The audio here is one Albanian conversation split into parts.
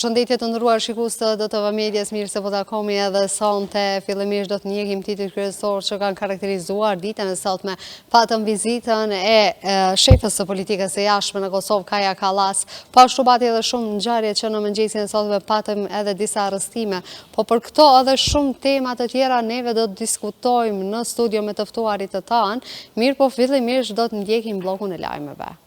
Përshëndetje të nderuar shikues të DTV Medias, mirë se po takohemi edhe sonte. Fillimisht do të njehim titujt kryesorë që kanë karakterizuar ditën e sotme. Patëm vizitën e shefës së politikës së jashtme në Kosovë, Kaja Kallas. Po ashtu pati edhe shumë ngjarje që në mëngjesin e sotme patëm edhe disa arrestime. Po për këto edhe shumë tema të tjera neve do të diskutojmë në studio me të ftuarit të tanë. Mirë, po fillimisht do të ndjekim bllokun e lajmeve.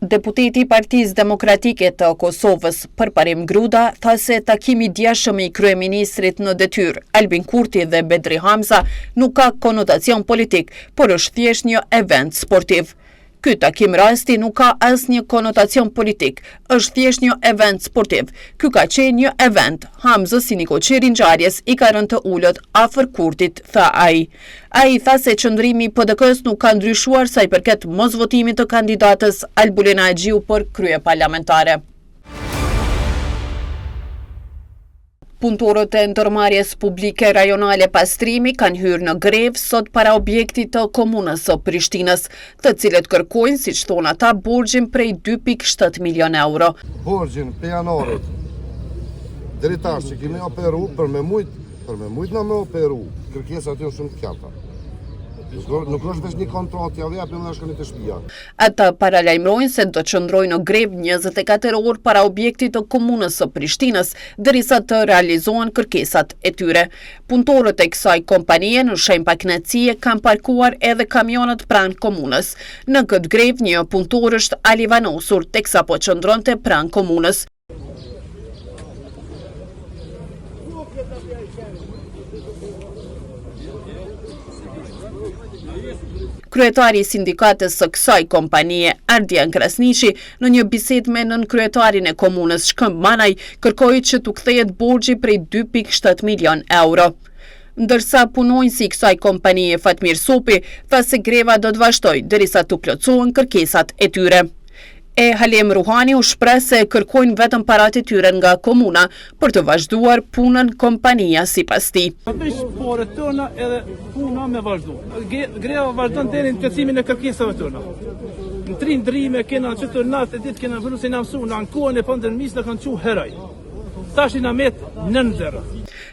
Deputeti i Partisë Demokratike të Kosovës, Përparim Gruda, tha se takimi i djeshëm i kryeministrit në detyrë, Albin Kurti dhe Bedri Hamza, nuk ka konotacion politik, por është thjesht një event sportiv. Ky takim rasti nuk ka asnjë konotacion politik, është thjesht një event sportiv. Ky ka qenë një event. Hamza, si një koçeri ngjarjes, i ka rënë të ulët afër Kurtit, tha ai. Ai tha se qëndrimi i PDK-s nuk ka ndryshuar sa i përket mosvotimit të kandidatës Albulena Xhiu për krye parlamentare. Punëtorët e ndërmarrjes publike rajonale pastrimi kanë hyrë në grevë sot para objektit të komunës së Prishtinës, të cilët kërkojnë, siç thonë ata, borxhin prej 2.7 milion euro. Borxhin për janarit deri tash që kemi operu për me mujt na me operu, kërkesat janë shumë të qarta. Nuk është veç një kontratë, ja japim dhe shkoni të shtëpia. Ata paralajmërojnë se do të qëndrojnë në grevë 24 orë para objektit të komunës së Prishtinës, derisa të realizohen kërkesat e tyre. Punëtorët e kësaj kompanie në shenjë pakënaqësie kanë parkuar edhe kamionët pranë komunës. Në këtë grevë një punëtor është alivanosur teksa po qëndronte pranë komunës. Kryetari i sindikatës së kësaj kompanie, Ardian Krasniqi, në një bisedë me nënkryetarin e komunës Shkëmb Manaj, kërkoi që t'u kthehet borxhi prej 2.7 milion euro. Ndërsa punonjësi i kësaj kompanie, Fatmir Sopi, tha se greva do të vazhdojë derisa t'u plotësohen kërkesat e tyre. Halem Ruhani u shpreh se kërkojnë vetëm parat e tyre nga komuna për të vazhduar punën kompania sipas tij. Porët tona edhe puna me vazhdu. Greva vazhdon deri në plotësimin e kërkesave tona. Në 3 ndrime kena që të natë e ditë kena vënë se na mësuan në ankohen e pandemijës na kanë thënë heroj. Tash na met 9-0.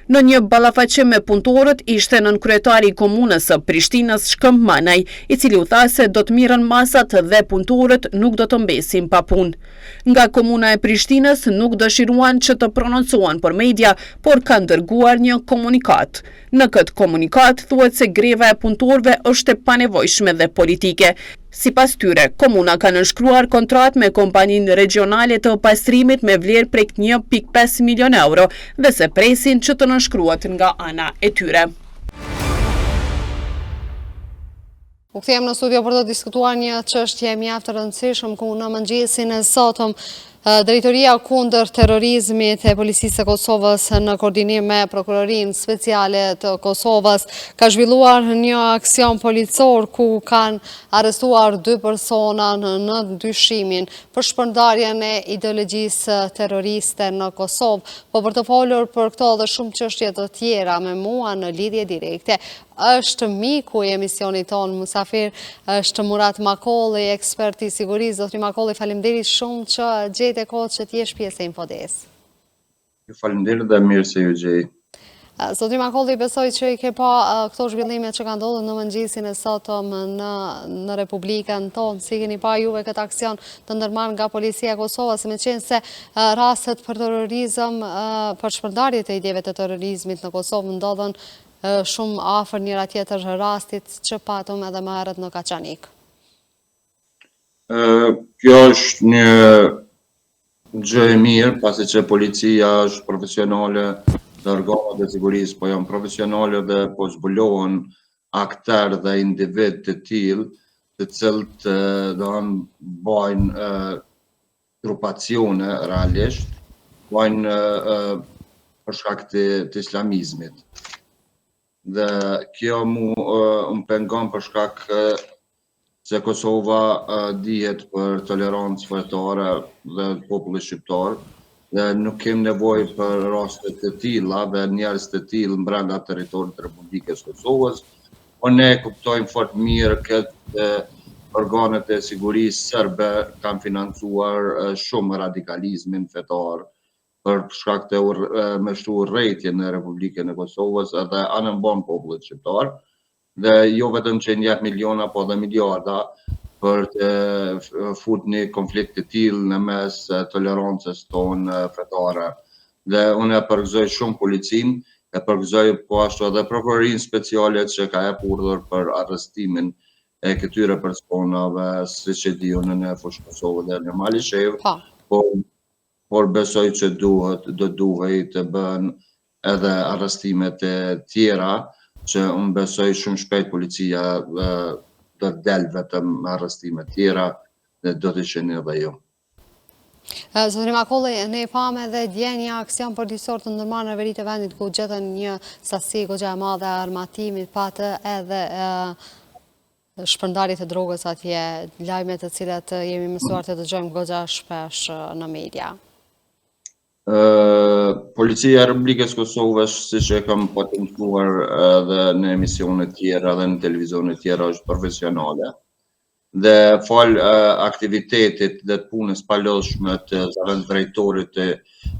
Në një ballafaqim me punëtorët ishte nënkryetari i komunës së Prishtinës Shkëmb Manaj, i cili u tha se do të mirën masat dhe punëtorët nuk do të mbesin pa punë. Nga komuna e Prishtinës nuk dëshiruan që të prononcohen për media, por kanë dërguar një komunikat. Në këtë komunikat thuhet se greva e punëtorëve është e panevojshme dhe politike. Sipas tyre, komuna ka nënshkruar kontratë me kompaninë regionale të pastrimit me vlerë prej 1.5 milion euro dhe se presin që të nënshkruhet nga ana e tyre. U kthehem në studio për të diskutuar një çështje mjaft të rëndësishme ku në mëngjesin e sotëm Drejtoria kundër terrorizmit e Policisë së Kosovës në koordinim me Prokurorinë Speciale të Kosovës ka zhvilluar një aksion policor ku kanë arrestuar 2 persona në dyshimin për shpërndarjen e ideologjisë terroriste në Kosovë. Po për të folur për këto dhe shumë çështje të tjera me mua në lidhje direkte është miku i emisionit tonë, Musafir, është Murat Makolli, ekspert i sigurisë. Zotri Makolli, faleminderit shumë që gjete kohë që t'jesh pjesë e Infodes. Ju faleminderit dhe mirë se ju gjej. Zotri Makolli, besoj që i ke pa këto zhvillimet që kanë ndodhur në mëngjesin e sotëm në Republikën tonë. Si keni pa juve këtë aksion të ndërmarrë nga Policia e Kosovës, me qenë se rastet për terrorizëm, për shpërndarje të ideve të terrorizmit në Kosovë ndodhen shumë afër njëra tjetër rastit që patëm edhe më herët në Kaçanik. Kjo është një gjë e mirë, pasi që policia është profesionale dhe organet e sigurisë po janë profesionale dhe po zbulohen aktar dhe individ të tillë, të cilët bajnë grupacione realisht, bajnë për shkak të islamizmit. Dhe kjo më pengon për shkak se Kosova dihet për tolerancë fetare dhe popullit shqiptar dhe nuk kem nevojë për raste të tilla dhe njerëz të tillë brenda territorit të Republikës Kosovës. Po ne kuptojmë fort mirë këtë organet e sigurisë serbe kanë financuar shumë radikalizmin fetar për shkak të me shtu urrëtitjen në Republikën e Kosovës edhe anëmban popullit shqiptar, dhe jo vetëm që njeh miliona, po dhe miliarda për të futur një konflikt të tillë në mes tolerancës tonë fetare. Dhe unë e përgëzoj shumë policinë, e përgëzoj po ashtu edhe prokurorinë speciale që ka jep urdhër për arrestimin e këtyre personave, siç e diun në fushë Kosovë dhe në Malishev, por besoj që do duhej të bën edhe arrestimet e tjera, që unë besoj shumë shpejt policia do të del vetëm me arrestime tjera dhe do të qenë edhe jo. Zotëri Makolli, ne pam edhe dje një aksion policor të ndërmarrë në veri të vendit ku gjetën një sasi goxha e madhe armatimit, patë edhe shpërndarje të drogës atje, lajme të cilat jemi mësuar të dëgjojmë goxha shpesh në media. Policia e Republikës Kosovës, siç e kam potencuar edhe në emisione tjera dhe në televizione tjera, është profesionale. Dhe fal aktivitetit dhe të punës palodhshme të drejtorit të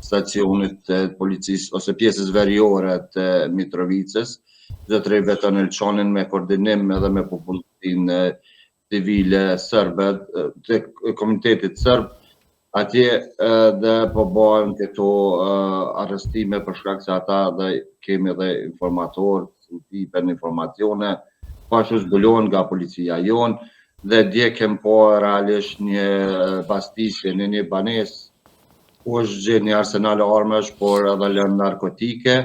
stacionit të policisë ose pjesës veriore të Mitrovicës, zotëri Veton Elçanin, me koordinim edhe me popullsinë civile serbe të komunitetit serb, atje dhe po bëhen këto arrestime për shkak se ata dhe kemi edhe informatorë, tipen informacione, pashtu zbulohen nga policia jonë, dhe dje kem po realisht një bastisje në një banesë ku është gjetë një arsenal armesh, por edhe lënë narkotike,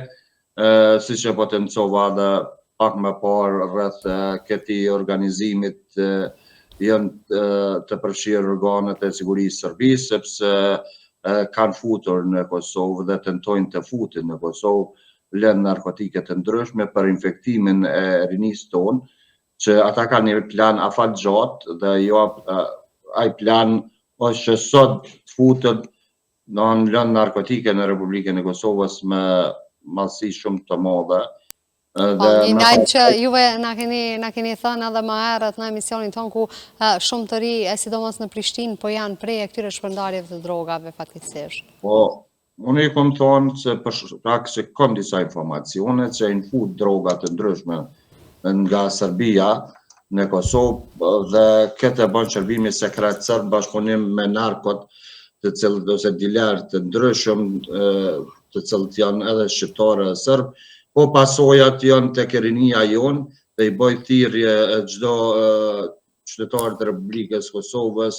siç e potencova dhe pak më parë rreth këtij organizimit janë të përfshirë organet e sigurisë Serbisë, sepse kanë futur në Kosovë dhe tentojnë të futin në Kosovë lënë narkotike të ndryshme për infektimin e rinisë tonë, që ata kanë një plan afat gjatë dhe jo ai plan është që sot të futet në lënë narkotike në Republikën e Kosovës me mallësi shumë të madhe. Një lajm që juve na keni thënë edhe më herët në emisionin tonë ku shumë të ri, sidomos në Prishtinë, po janë prej këtyre shpërndarjeve të drogave fatkeqësisht. Po, unë i kam thonë se për shkak se kam disa informacione që janë fut droga të ndryshme nga Serbia në Kosovë dhe këtë e bën shërbimi sekret serb bashkëpunim me narkot të cilët ose diler të ndryshëm të cilët janë edhe shqiptarë e serb, po pasojat janë tek rinia jonë dhe i bëj thirrje çdo qytetar të Republikës Kosovës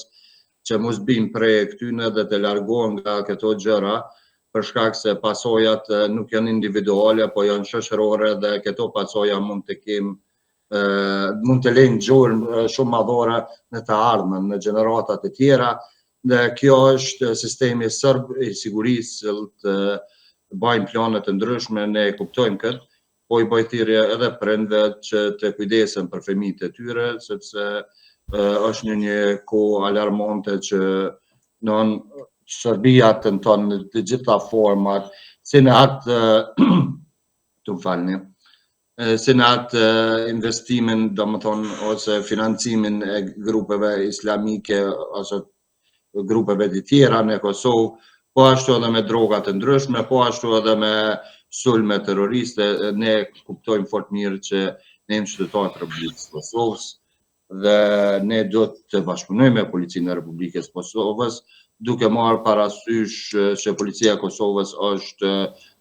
që mos binë prej këtyne dhe të largohen nga këto gjëra, për shkak se pasojat nuk janë individuale, po janë shoqërore dhe këto pasoja mund të lejnë gjurmë shumë madhore në të ardhmen, në gjeneratat e tjera, dhe kjo është sistemi serb i sigurisë të bajnë planet të ndryshme, ne kuptojmë këtë, po i bëj thirrje edhe prindve që të kujdesen për fëmijët e tyre, sepse është një kohë alarmante që Serbia tenton në të gjitha format, si në atë si në atë investimin, domethënë, ose financimin e grupeve islamike ose grupeve të tjera në Kosovë, po ashtu edhe me droga të ndryshme, po ashtu edhe me sulme terroriste. Ne kuptojmë fort mirë që ne jemi qytetarë të Republikës Kosovës dhe ne do të bashkëpunojmë me policinë e Republikës Kosovës, duke marrë parasysh që policia e Kosovës është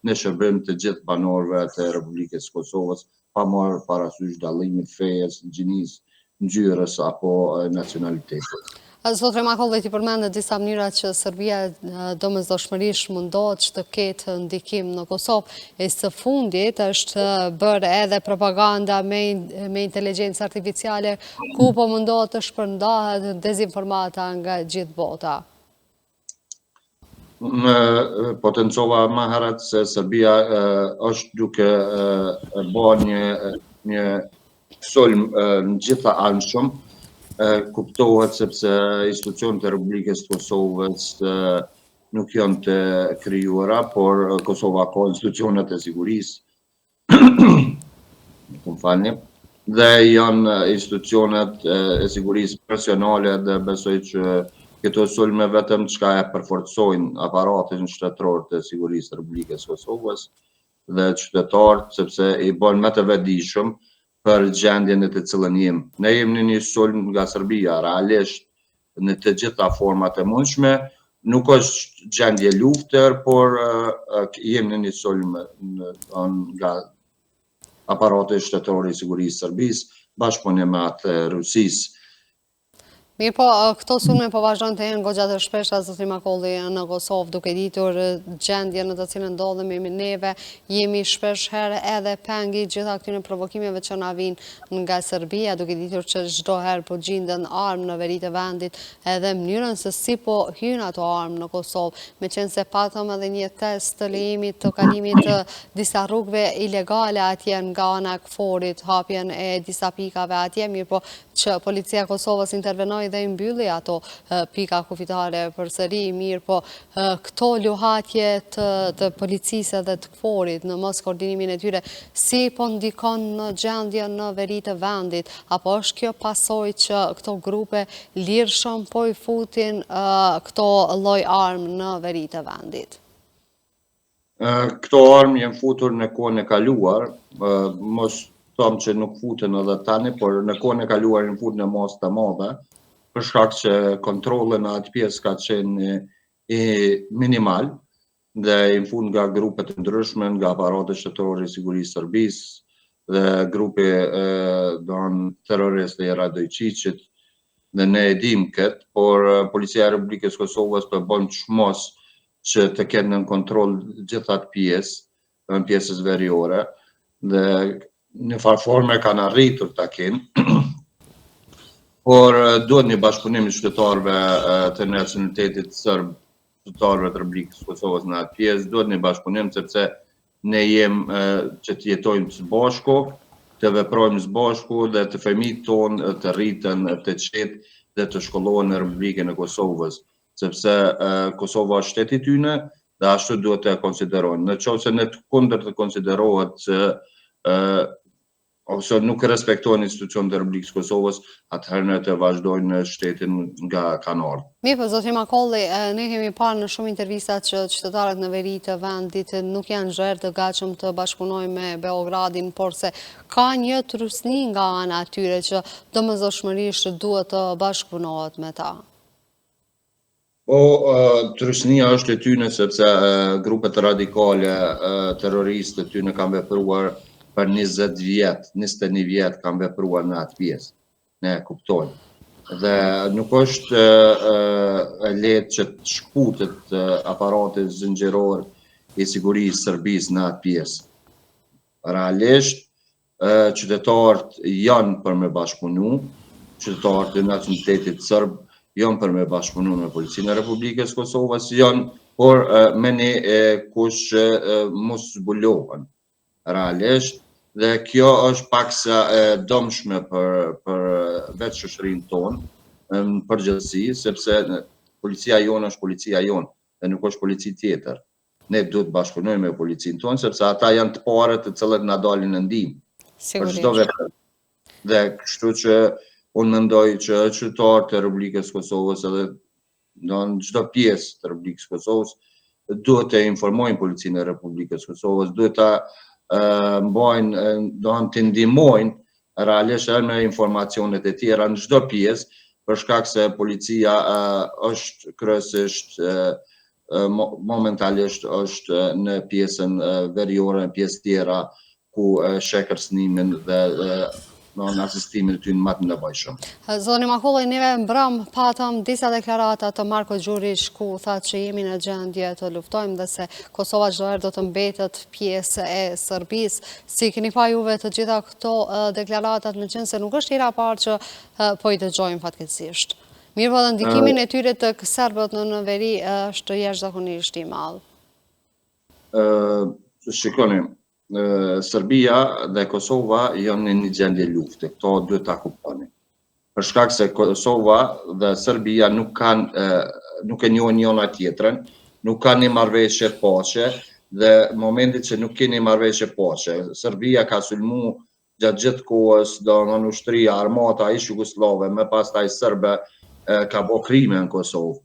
në shërbim të gjithë banorëve të Republikës Kosovës, pa marrë parasysh dallimin fejes, gjinisë, ngjyrës apo nacionalitetit. Zotëri Makolli, ti përmendë disa mënyra që Serbia domosdoshmërisht mundohet që të ketë ndikim në Kosovë, e së fundit është bërë edhe propaganda me inteligjencë artificiale, ku po mundohet të shpërndahet dezinformata nga gjithë bota. Unë potencova më herët se Serbia është duke bërë një sulm në gjitha anshëm, kuptohet sepse institucionet e Republikës Kosovës nuk janë të krijuara, por Kosova ka institucionet e sigurisë. dhe janë institucionet e sigurisë profesionale dhe besoj që këto sulme vetëm çka e përforcojnë aparatin shtetëror të sigurisë të Republikës Kosovës dhe qytetarët, sepse i bën më të vetëdijshëm për gjendjen e të cilën jemi. Ne jemi në një sulm nga Serbia, realisht në të gjitha format e mundshme, nuk është gjendje luftër, por jemi në një sulm nga aparati shtetëror i sigurisë së Serbisë, bashkëpunim me atë Rusisë. Mirë po, këto sulme po vazhdojnë të jenë goxha të shpeshta, zotri Makolli, në Kosovë, duke ditur gjendje në të cilën ndodhemi neve, jemi shpesh herë edhe pengi gjitha këtyre provokimeve që na vinë nga Serbia, duke ditur që çdo herë po gjinden armë në veri të vendit, edhe mënyrën se si po hyjnë ato armë në Kosovë, meqense patëm edhe një test të lejimit të kalimit të disa rrugëve ilegale atje nga ana e Kforit, hapjen e disa pikave atje, mirë po që policia e Kosovës intervenoi dhe i mbylli ato pika kufitare përsëri, mirë po këto luhatje të policisë dhe të Kforit në mos koordinimin e tyre, si po ndikon në gjendjen në veri të vendit, apo është kjo pasojë që këto grupe lirshëm po i futin këto lloj armë në veri të vendit? Këto armë janë futur në kohën e kaluar, mos thomë që nuk futen edhe tani, por në kohën e kaluar janë futur në masë të madhe, për shkak që kontrolle në atë pjesë ka qenë minimal, dhe i fut nga grupe të ndryshme, nga aparati shtetëror i sigurisë së Serbisë dhe grupe terroristë e Radojčićit, dhe ne e dim këtë, por Policia e Republikës Kosovës po bën çmos që të kenë në kontroll gjithë atë pjesës veriore, dhe në farë forme kanë arritur ta kenë. Por duhet një bashkëpunim i qytetarëve të nacionalitetit serb, qytetarëve të Republikës Kosovës në atë pjesë, duhet një bashkëpunim sepse ne jemi që të jetojmë së bashku, të veprojmë së bashku dhe të fëmijët tonë të rriten, të qetë dhe të shkollohen në Republikën e Kosovës, sepse Kosova është shteti tyne dhe ashtu duhet të konsiderojnë. Në qoftë se në të kundërt të konsiderohet që ose nuk respektojnë institucionet e Republikës Kosovës, atëherë ne të vazhdojnë në shtetin nga kanë ardhur. Mirë, po zotri Makolli, ne kemi parë në shumë intervista që qytetarët në veri të vendit nuk janë zherë të gatshëm të bashkëpunojnë me Beogradin, por se ka një trusni nga ana atyre që domosdoshmërisht duhet të bashkëpunohet me ta. Po, trusnia është e tyne sepse grupet radikale terroriste tyne kanë vepruar për 20 vjetë, 21 vjetë kanë vepruar në atë pjesë. Ne kuptojmë. Dhe nuk është e lehtë që të shputet aparati zëngjëror i sigurisë Serbisë në atë pjesë. Realisht, qytetarët janë për me bashkëpunu, qytetarët e nacionalitetit serb janë për me bashkëpunu me Policinë e Republikës Kosovës, janë, por me ne kush mos zbulohen. Realisht, dhe kjo është paksa e dëmshme për vetë shoqërinë tonë, në përgjithësi, sepse policia jonë është policia jonë, dhe nuk është polici tjetër. Ne duhet bashkëpunojmë me policinë tonë, sepse ata janë të parët të cilët na dalin në ndihmë. Për çdo veprim. Dhe kështu që unë mendoj që qytetarët e Republikës Kosovës edhe në çdo pjesë të Republikës Kosovës duhet të informojnë Policinë e Republikës Kosovës, duhet ta mbajnë, doan të ndihmojnë realisht edhe me informacionet e tjera në çdo pjesë, për shkak se policia është kryesisht momentalisht është në pjesën veriore, në pjesë tjera ku sheh kërcënimin dhe në asistimin ty në më të nevojshëm. Zoni Makolli, neve mbrëm patëm disa deklarata të Marko Gjurish ku tha që jemi në gjendje të luftojmë dhe se Kosova çdo herë do të mbetet pjesë e Serbisë. Si keni pa juve të gjitha këto deklaratat, me qenë se nuk është hera parë që po i dëgjojmë fatkeqësisht. Mirë po dhe ndikimin e tyre të serbët në veri është jashtëzakonisht i madh. Shikoni, Serbia dhe Kosova janë në një gjendje lufte, këto duhet ta kuptoni. Për shkak se Kosova dhe Serbia nuk e njohin njëra tjetrën, nuk kanë një marrëveshje paqe dhe momentit që nuk keni marrëveshje paqe, Serbia ka sulmu gjatë gjithë kohës, domethënë ushtria armata ish jugoslave me pastaj serbe ka bo krime në Kosovë.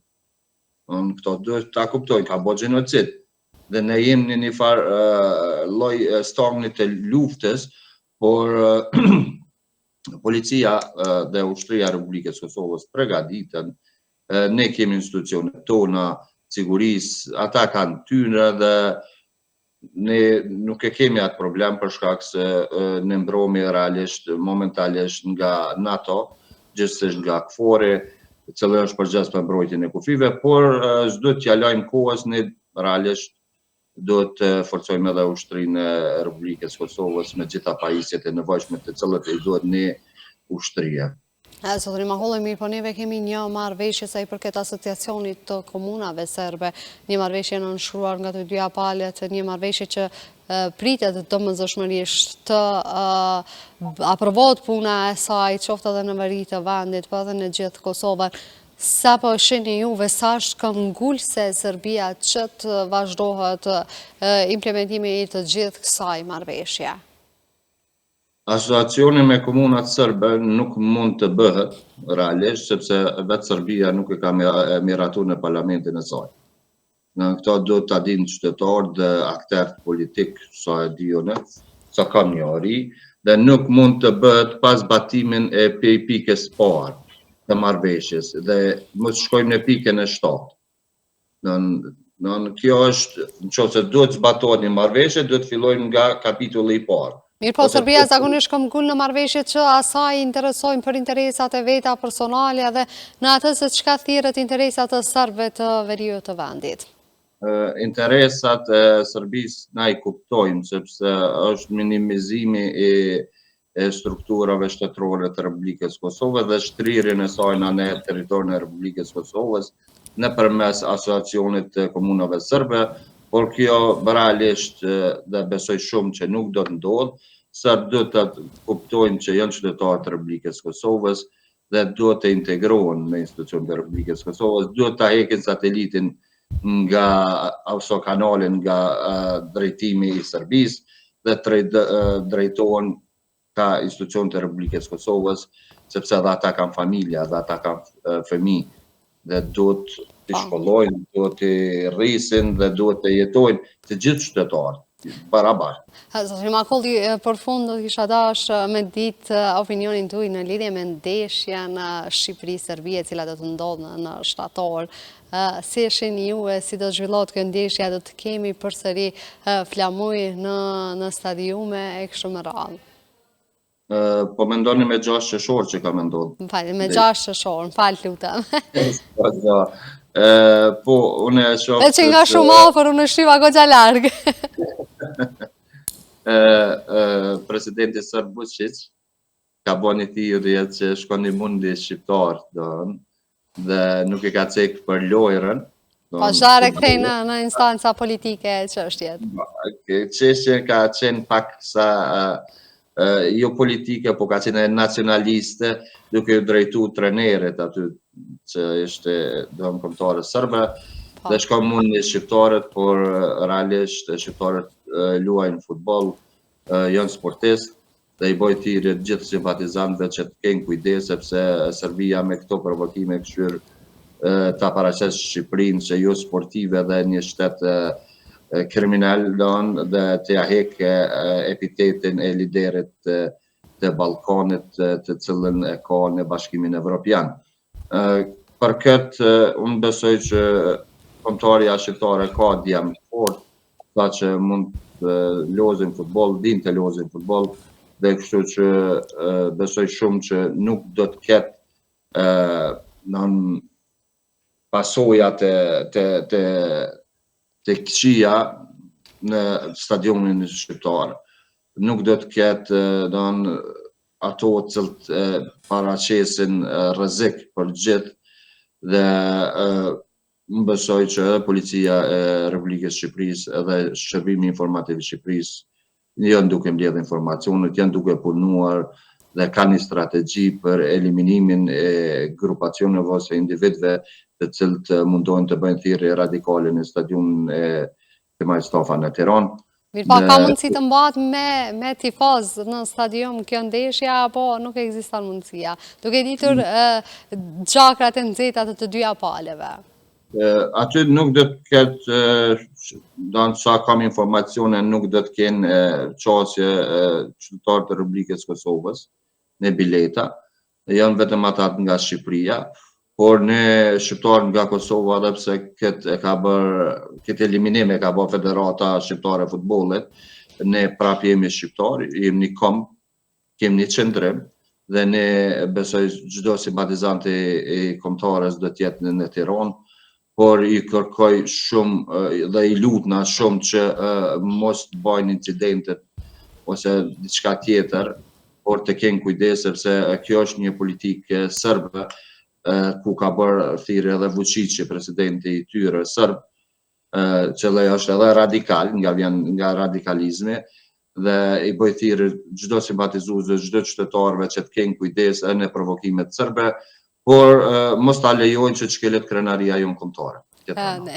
Këto duhet ta kuptojnë, ka bo gjenocid. Dhe ne jemi në një farë lloj stangni të luftës, por policia dhe ushtria e Republikës Kosovës përgatiten, ne kemi institucionet tona, sigurisë, ata kanë tyre dhe ne nuk e kemi atë problem për shkak se ne mbrohemi realisht momentalisht nga NATO, gjithsesi nga KFOR-i, i cili është përgjegjës për mbrojtjen e kufive, por s'do t'ja lajmë kohës, ne realisht do të forcojmë edhe ushtrinë e Republikës Kosovës me gjitha pajisjet e nevojshme të cilët i duhet ne ushtria. Zotëri Maholle, mirë, po neve kemi një marrëveshje sa i përket asociacionit të komunave serbe, një marrëveshje nënshkruar nga të dyja palët, një marrëveshje që pritet domosdoshmërisht të aprovohet puna e saj, qoftë edhe në veri të vendit, po edhe në gjithë Kosovën. Sa po shihni juve, sa është këmbgulse Serbia që të vazhdohet implementimi i të gjithë kësaj marrëveshje? Asociacioni me komunat serbe nuk mund të bëhet realisht, sepse vetë Serbia nuk e ka miratuar në parlamentin e saj. Në këto do ta dinë qytetarët dhe aktorët politik, sa e dione, sa kam njëri, dhe nuk mund të bëhet pas batimin e pikës parë të marrëveshjes dhe mos shkojmë në pikën e 7. Kjo është, nëse duhet zbatohet një marrëveshje, duhet fillojmë nga kapitulli i parë. Mirë, po Serbia zakonisht këmbgull në marrëveshje që asaj interesojnë për interesat e veta personale dhe në atë se çka thirret interesat të serbëve të veriut të vendit. Interesat e Serbisë na i kuptojmë, sepse është minimizimi e strukturave shtetërore të Republikës Kosovës dhe shtrirjen e saj në territorin e Republikës Kosovës nëpërmes asociacionit të komunave serbe. Por kjo realisht dhe besoj shumë që nuk do të ndodhë, sa do të kuptojnë që janë qytetarë të Republikës Kosovës dhe do të integrohen me institucionet e Republikës Kosovës, do të heqin satelitin nga ose kanalin nga drejtimi i Serbisë dhe drejtohen ka institucionet e Republikës Kosovës, sepse edhe ata kanë familja, edhe ata kanë fëmijë dhe do të shkollojnë, do të rrisin dhe do të jetojnë të gjithë qytetarët barabartë. Zotëri Makolli, për fund do kisha dash me ditë opinionin tuaj në lidhje me ndeshjen Shqipëri-Serbi e cila do të ndodhë në shtator. Si e shihni ju e si do zhvillohet kjo ndeshje, do të kemi përsëri flamuj në stadiume e kështu me radhë? Po mendoni me 6 qershor që ka mendon. Me 6 qershor, lutem. Po, unë e shoh. Që nga shumë afër, unë shqiva goxha larg. Presidenti Serb Vučić ka bën një thirrje që shkon në mundi shqiptar, dhe nuk e ka cek për lojrën. Po zharë kthej në instanca politike çështjet. Çështja ka qenë pak sa jo politike, po ka qenë nacionaliste, duke u drejtuar trenerit aty që ishte kombëtare serbe, dhe shkon mundi shqiptarët, por realisht shqiptarët luajnë futboll, janë sportistë dhe i bëj thirrje gjithë simpatizantëve që të kenë kujdes, sepse Serbia me këto provokime këshyr ta paraqes Shqipërinë që jo sportive dhe një shtet kriminal dhe të ja heq epitetin e liderit të Ballkanit, të cilën e ka në Bashkimin Evropian. Për këtë, unë besoj që kombëtarja shqiptare ka djem fort, sa që mund të lozin futboll, din të lozin futboll, dhe kështu që besoj shumë që nuk do të ketë pasoja të këqija në stadionin shqiptar. Nuk do të ketë ato cilët paraqesin rrezik për gjithë dhe më besoj që policia e Republikës Shqipërisë edhe Shërbimi Informativ i Shqipërisë janë duke mbledhur informacionet, janë duke punuar dhe kanë një strategji për eliminimin e grupacioneve ose individëve të cilët mundohen të bëjnë thirrje radikale në stadionin e Kemal Stafa në Tiranë. Mirë pa, ka mundësi të mbahet me tifaz në stadium kjo ndeshja, apo nuk ekziston mundësia? Duke ditur gjakrat e nxehta të dyja palëve. Aty nuk do të ketë, do të sa kam informacione, nuk do të kenë qasje qytetarë të Republikës Kosovës në bileta, janë vetëm ata nga Shqipëria, por ne shqiptarë nga Kosova, edhe pse këtë eliminim e ka bërë Federata Shqiptare e Futbollit, ne prap jemi shqiptarë, jemi një kom, kemi një qendrim, dhe ne besoj çdo simpatizant i kombëtarës do të jetë në Tiranë, por i kërkoj shumë dhe i lutna shumë që mos të bëjnë incidentet ose diçka tjetër, por të kenë kujdes sepse kjo është një politikë sërbe ku ka bërë thirrje edhe Vučići, presidenti i tyre sërb, që është edhe radikal, nga radikalizmi, dhe i bëj thirrje çdo simpatizues, çdo qytetarëve që të kenë kujdes edhe në provokimet sërbe, por mos ta lejojnë që të shkelet krenaria jonë kombëtare.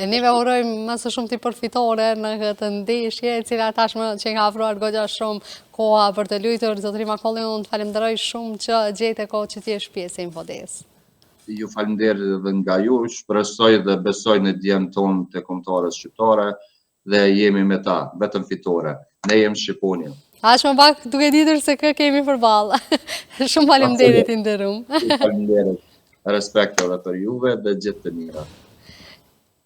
Neve urojmë më së shumti përfitore në këtë ndeshje, e cila tashmë që ka afruar goxha shumë koha për të luajtur. Zotëri Makolli, unë të falenderoj shumë që gjete kohë që ti jesh pjesë e Infodes. Ju falenderoj edhe nga ju, shpresoj dhe besoj në dijen tonë të kombëtarës shqiptare dhe jemi me ta, vetëm fitore. Ne jemi Shqiponia. Aq më pak duke ditur se kë kemi përballë. Shumë faleminderit i nderuam. Faleminderit. Respekt edhe për juve dhe gjithë të mira.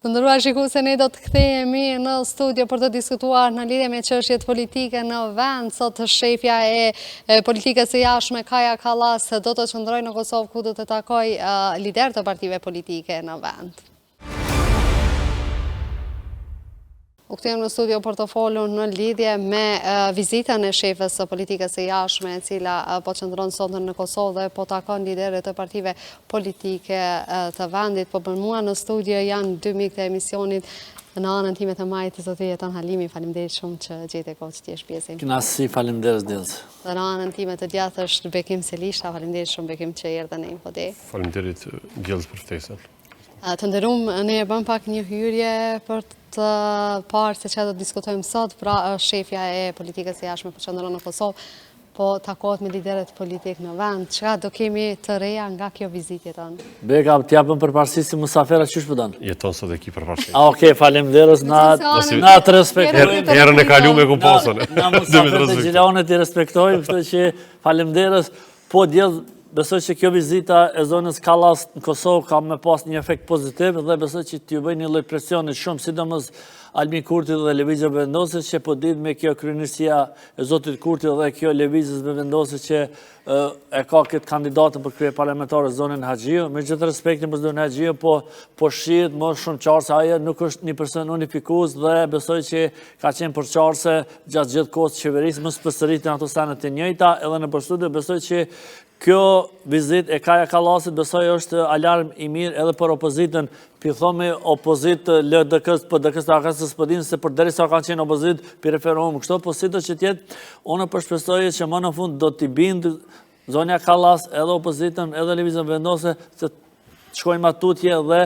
Të nderuar shikuese, ne do të kthehemi në studio për të diskutuar në lidhje me çështjet politike në vend. Sot shefja e politikës së jashtme Kaja Kallas do të qëndrojë në Kosovë, ku do të takojë lider të partive politike në vend. U kthejmë në studio për të folur në lidhje me vizitën e shefës së politikës së jashtme, e cila po qëndron sot në Kosovë dhe po takon liderët të partive politike të vendit. Po për mua në studio janë dy mikë të emisionit. Në anën time të majtë, zotëri Jeton Halimi, faleminderit shumë që gjete kohë që ti jesh pjesë. Kënaqësi, faleminderit Dilës. Dhe në anën time të djathtë është Bekim Selisha, faleminderit shumë Bekim që erdhe në Infode. Faleminderit Dilës për ftesën. Të nderuam, ne e bëm pak një hyrje për të parë se çfarë do të diskutojmë sot, pra shefja e politikës së jashtme po qëndron në Kosovë, po takohet me liderët politik në vend. Çfarë do kemi të reja nga kjo vizitë tonë? Beka, t'japëm përparësi si musafira qysh po don? Jeton sot e ki përparësi. Okej, faleminderit, na të respektojmë. Herën e kaluar me kumposën. Na musafirët e Gjilanit i respektojmë, kështu që faleminderit. Po Diell, besoj që kjo vizita e zonës Kallas në Kosovë ka me pas një efekt pozitiv dhe besoj që t'ju bëj një lloj presioni shumë, sidomos Albin Kurti dhe lëvizja vendosur që po ditë me kjo kryenësia e zotit Kurti dhe kjo lëvizjes vendosur që e ka këtë kandidatën për krye parlamentare zonën Haxhiu. Me gjithë respektin për zonën Haxhiu, po shihet më shumë qartë se ajo nuk është një person unifikues dhe besoj që ka qenë përqarse gjatë gjithë kohës qeverisë, mos përsëritin ato sanet e njëjta, edhe në përstudio besoj që kjo vizit e Kaja Kallasit besoj është alarm i mirë edhe për opozitën. Pithomi opozitë LDK-s, PDK-s, AK-s, PD-n, se përderisa kanë qenë opozitë, pi referohem kështu, po si do që tjetë, unë përshpresoj që më në fund do t'i bindë zonja Kallas edhe opozitën, edhe lëvizjen vendose, se të shkojnë matutje dhe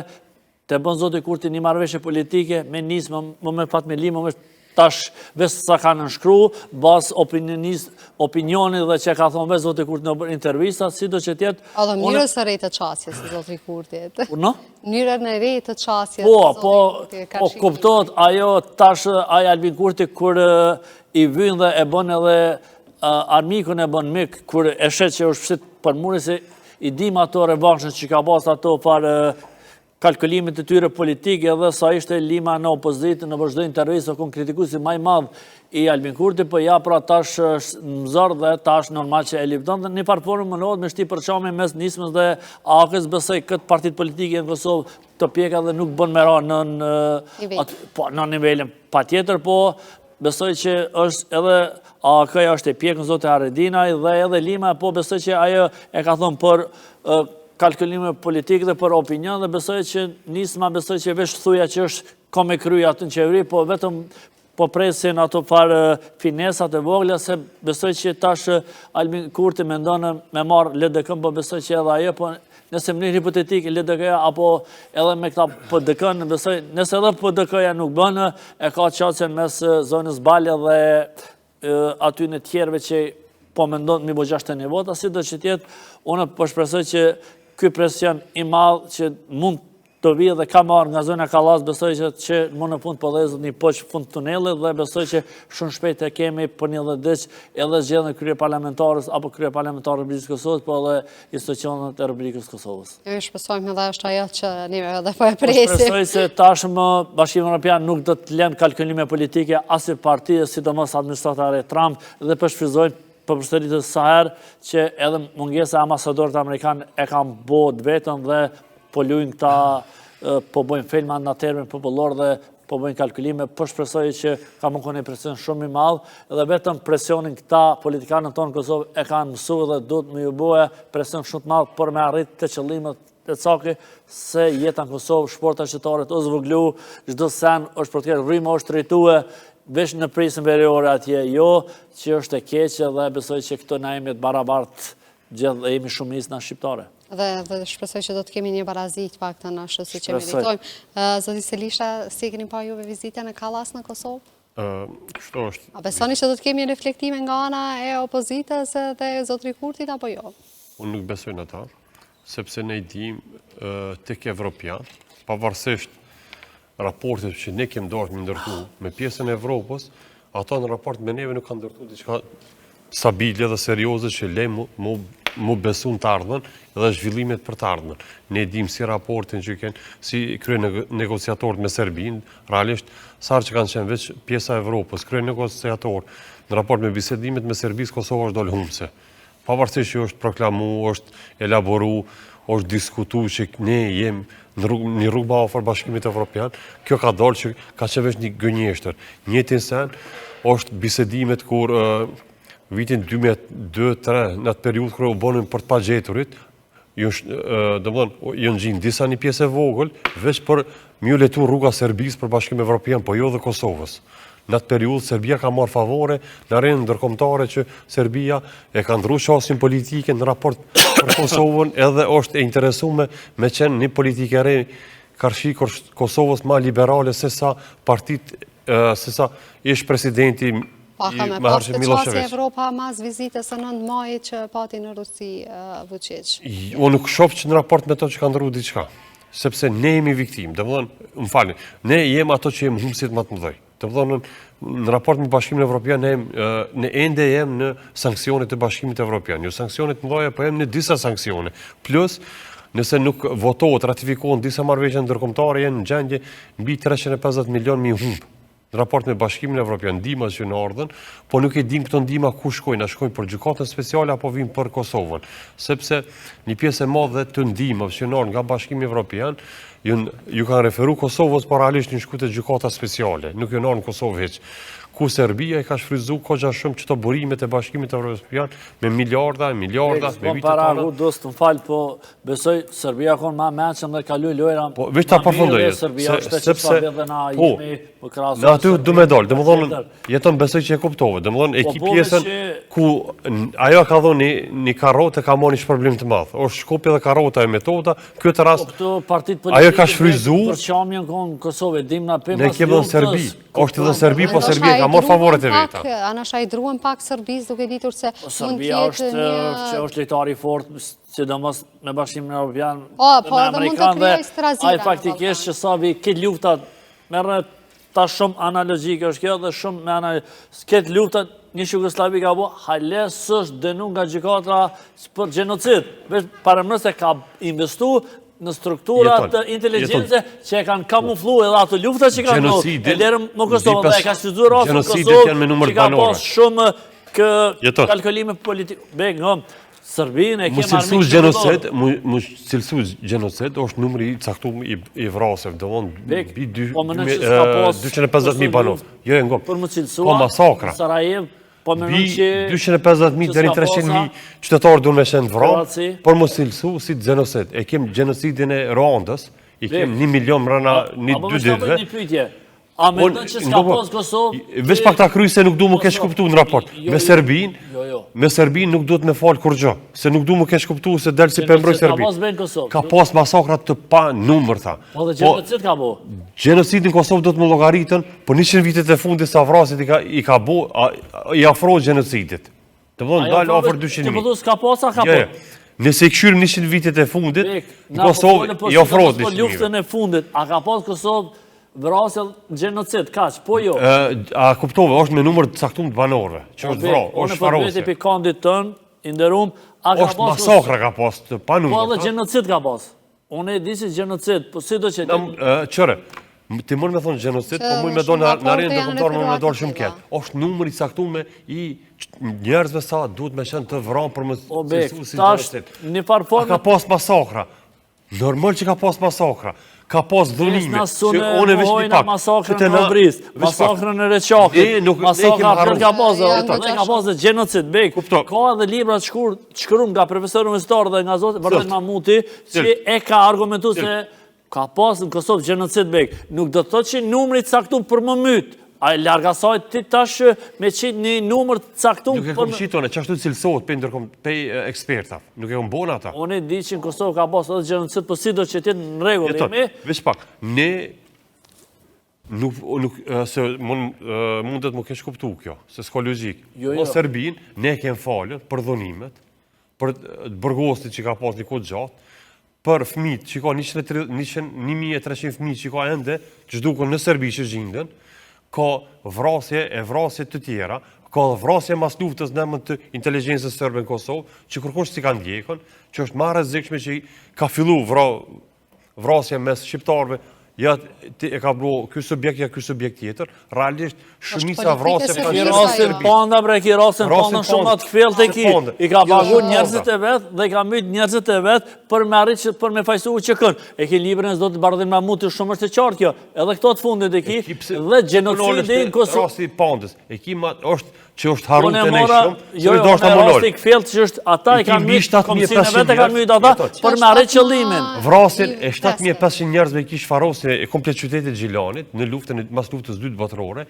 të bën zoti Kurti një marrëveshje politike, me nisë, më me fat me limë, më tash vesë sa kanë nënshkru, bas opinioni dhe që ka thonë vesë zoti Kurti në intervista, si do që tjetë... A do njërës e rejtë të qasjes, zoti Kurtit? No? Njërën e rejtë të qasjes, po, kuptot, ajo tash, ajo Albin Kurti, kur i vynë dhe e bën edhe armikun e bën mik, kur e shet që është pështit për muri, se i dim ato revanshën që ka pas ato farë kalkulimit të tyre politike edhe sa ishte lima në opozitë, në vazhdo intervjisë, o kon kritikusi maj madh i Albin Kurti, po ja pra tash mëzër dhe tash normal që e lipton, dhe një farformë më nëodë me shti përqami mes nismës dhe AKS besoj këtë partit politike në Kosovë të pjeka dhe nuk bën me ra në nivelin pa tjetër, po besoj që është edhe AKS është e pjekën zote Haredinaj dhe edhe lima, po besoj që ajo e ka thonë për kalkulime politike dhe për opinion dhe besoj që nisma besoj që vesh thuja që është ka me kryja atë në qeveri, po vetëm po presin ato farë finesat e vogla, se besoj që tash Albin Kurti me ndonë me marë LDK, po besoj që edhe ajo, po nëse më një hipotetik LDK-ja apo edhe me këta PDK-në, besoj, nëse edhe PDK-ja nuk bënë, e ka qacjen mes zonës Balja dhe aty në tjerëve që po mendon mi bo 61 vota, si do që tjetë, unë po shpresoj që ky presion i madh që mund të vijë dhe ka marrë nga zona Kallas, besoj që më në fund po dhezët një poq fund tunelit dhe besoj që shumë shpejt e kemi për një dhe dheq edhe zgjedhjen e krye parlamentarës apo krye parlamentarë Republikës Kosovës, po edhe institucionet e Republikës Kosovës. Ne shpresojmë edhe është ajo që ne edhe po e presim. Shpresoj se tashmë Bashkimi Evropian nuk do të lënë kalkulime politike as i partisë, sidomos administratare Trump dhe po shfrytëzojnë për përsëritës sa herë që edhe mungesa e ambasadorët amerikanë e kanë bërë vetëm dhe po luajnë këta, po bëjnë filma në termin popullor dhe po bëjnë kalkulime, po shpresoj që ka më kone presion shumë i madh, edhe vetëm presionin këta politikanët tonë në Kosovë e kanë mësuar dhe duhet më ju bëhe presion shumë të madh për me arrit të qëllimet e caki se jeta në Kosovë, shporta qytetare o zvoglu, çdo sen është për të ketë rrymë është drejtue, veç në prisën veriore atje, jo që është e keqe dhe besoj që këto na jemi të barabartë gjithë dhe jemi shumicë na shqiptare. Dhe shpresoj që do të kemi një barazi të paktën ashtu si që meritojmë. Zoti Selisha, si keni pa juve vizitën e Kallas në Kosovë? Kështu është. A besoni që do të kemi reflektime nga ana e opozitës dhe zotri Kurtit apo jo? Unë nuk besoj në ta, sepse ne i dim tek Evropian, pavarësisht raportet që ne kemi dorë me ndërtu me pjesën e Evropës, ato në raport me neve nuk kanë ndërtu diçka stabile dhe serioze që le mu besu në të ardhmen dhe zhvillimet për të ardhmen. Ne dim si raportin që kënë, si krye negociatorët me Serbinë, realisht, sarë që kanë qenë veç pjesa Evropës, krye negociatorë, në raport me bisedimet me Serbisë, Kosova është dollë humse. Pavarësisht që është proklamu, është elaboru, është diskutu që ne jem një rrugë ma ofër Bashkimit Evropian, kjo ka dollë që ka qenë veç një gënjeshtër. Njëtin sen është bisedimet kur vitin 2002-2003, në atë periudhë kërë u bonën për të pagjeturit, jënë gjinë disa një pjesë e vogël, veç për mjë letu rruga Serbisë për Bashkim Evropian, po jo dhe Kosovës. Në atë periudhë, Serbia ka marrë favore në arenën ndërkombëtare që Serbia e ka ndru qasin politike në raport për Kosovën, edhe është e interesume me qenë një politike e re karshi Kosovës ma liberale se sa partit, se sa ish presidenti Paka me poshtë të qasje Evropa mas vizitës e 9 majit që pati në Rusi Vučić. Unë nuk shoh që në raport me to që ka ndërru diçka, sepse ne jemi viktim, dhe më dhënë, më falni, ne jemi ato që jemi humësit më të mëdhej. Dhe më dhënë, në raport me Bashkimin Evropian, ne ende jemi në sankcionet e Bashkimit Evropian, jo sankcionet mëdhaja, po jemi në disa sanksione, plus nëse nuk votohet, ratifikohen disa marrëveshje ndërkombëtare, janë në gjendje mbi 350 milion mi humbë. Në raport me Bashkimin Evropian, ndimat që në ardhen, po nuk e dim këto ndima ku shkojnë, a shkojnë për gjykatën speciale apo vinë për Kosovën, sepse një pjesë e madhe të ndimave që në ardhen nga Bashkimi Evropian, ju kanë referu Kosovës, por realisht një shku të gjykata speciale, nuk ju në ardhen Kosovë heq. Ku Serbia i ka shfrytzu kogja shumë që të burimet e Bashkimit Evropian me miliarda, me vitet para dost të falë, po besoj Serbia konë ma menqën dhe kaluj lojra. Po, veç ta përfundoj, sepse, në aty du me dollë, dhe më thonë, jeton besoj që e kuptove, dhe më thonë, e ki pjesën ku ajo ka dhonë një karote ka mo një shpërblim të madhë, është Shkopje dhe karota e metoda, këtë rast, ajo ka shfrytzu, ne kemë dhe në Serbi, është edhe në Serbi, po Serbia ka morë favoret e veta. Anasha i druan pak Serbis duke ditur se mund Serbia është lejtari fort, sidomos me Bashkimin Evropian, me Amerikan dhe ai faktikisht që sabi këtë luftat, merë ta shumë analogjike është kjo dhe shumë me analogjike. Këtë luftat një Jugoslavi ka bo, hale sështë denu nga gjykatra për genocid. Vesh parëmërës e ka investu në strukturat të inteligjence që e kanë kamuflu edhe ato lufta që kanë nëllë. E lerëm më Kosovë dhe e ka shqyzu rasë në Kosovë që ka pas shumë kalkulime politikë. Bek, Sërbinë e kemë armikë mu cilësu genocid është numëri i caktum i vrasëv, dhe onë bi 250.000 banov. Jo e ngom, po masakra. Bi 250.000 deri 300.000 qytetarë du me shenë vranë, por mu cilësu si genocid. E kemë genocidin e Rwandës, i kemë 1 milion mrana 2 ditëve. A me të që s'ka pos Kosovë... Veç pak ta kry se nuk du më kesh kuptu në raport. Me Serbin nuk du të me falë kur gjë. Se nuk du më kesh kuptu se delë si pëmbroj Serbin. Ka pas masakrat të pa numër, tha. Po dhe genocid ka bo? Genocidin Kosovë do të më logaritën, po 100 vitet e fundit sa vrasit i ka bo, i afro genocidit. Të më dhe dalë ofër 200.000. Të përdu s'ka posa, ka po? Nëse i këshyrim 100 vitet e fundit, Kosovë i ofrot 100.000. Luftën e fundit, a ka pas Kosovë vrasja genocid, kaq, po jo? A kuptove, është me numër të caktum të banorëve, që është vro, është farose. Unë për pikandit tënë, inderum, a ka pas... është masakra ka pas, të pa numër. Po edhe genocid ka pas. Unë e di si genocid, po si do që... Qëre, ti mërë me thonë genocid, po mërë me do në arenë të komtarë më me dorë shumë ketë. është numër i caktume i njerëzve sa duhet me qenë të vranë për më cilësu si genocid. A ka pas masakra. Normal që ka pas masakra. Ka pas dhunime, që one veç një pak. Masakrën në Obris, masakrën në Reqakit, masakrën ka pas dhe ka pas dhe genocid, bek. Ka edhe libra të shkrum nga profesor universitar dhe nga zotë Vërdet Mamuti, që e ka argumentu se ka pas në Kosovë genocid, bek. Nuk do të thot që numrit caktum për më mytë. A e larga saj ti tash me qitë një numër të caktum... Nuk e kom qitone, që ashtu cilësot pe eksperta. Nuk e kom bona ata. Unë e di që në Kosovë ka pas edhe genocid, për si do që ti në regullimi... Veç pak, ne... Se mundet më kesh kuptu kjo, se s'ka logik. Po Serbin, ne kem falët për dhonimet, për bërgostit që ka pas një kod gjatë, për fmit që ka 1300 fmit që ka ende, që shduko në Serbi që gjindën, ka vrasje të tjera, ka vrasje mas luftës në emën të inteligencës sërbe në Kosovë, që kërkush si ka ndjekën, që është ma rrezikshme që ka fillu vrasje mes shqiptarve, ja e ka bro ky subjekt tjetër, realisht shumica vrasje ka qenë rasin panda, bre ki rasin panda shumë atë kfelt e ki. I ka pagu njerëzit e vetë dhe i ka myt njerëzit e vetë për me arrit për me fajsu që kënë. E ki librin e zdo të Bardhin Mamuti shumë është e qartë kjo. Edhe këto të fundit e ki dhe genocidi në Kosovë. Rasti pandës, e ki që është harun të nejshëm, se do është amulol. Rasti këfelt që është ata i kanë myt, komisinë e vetë e kanë myt ata për me arrit qëllimin. Vrasin e 7500 njerëzve i kish farosin e komplet qytetit Gjilanit, në luftën mas luftës 2 botërore,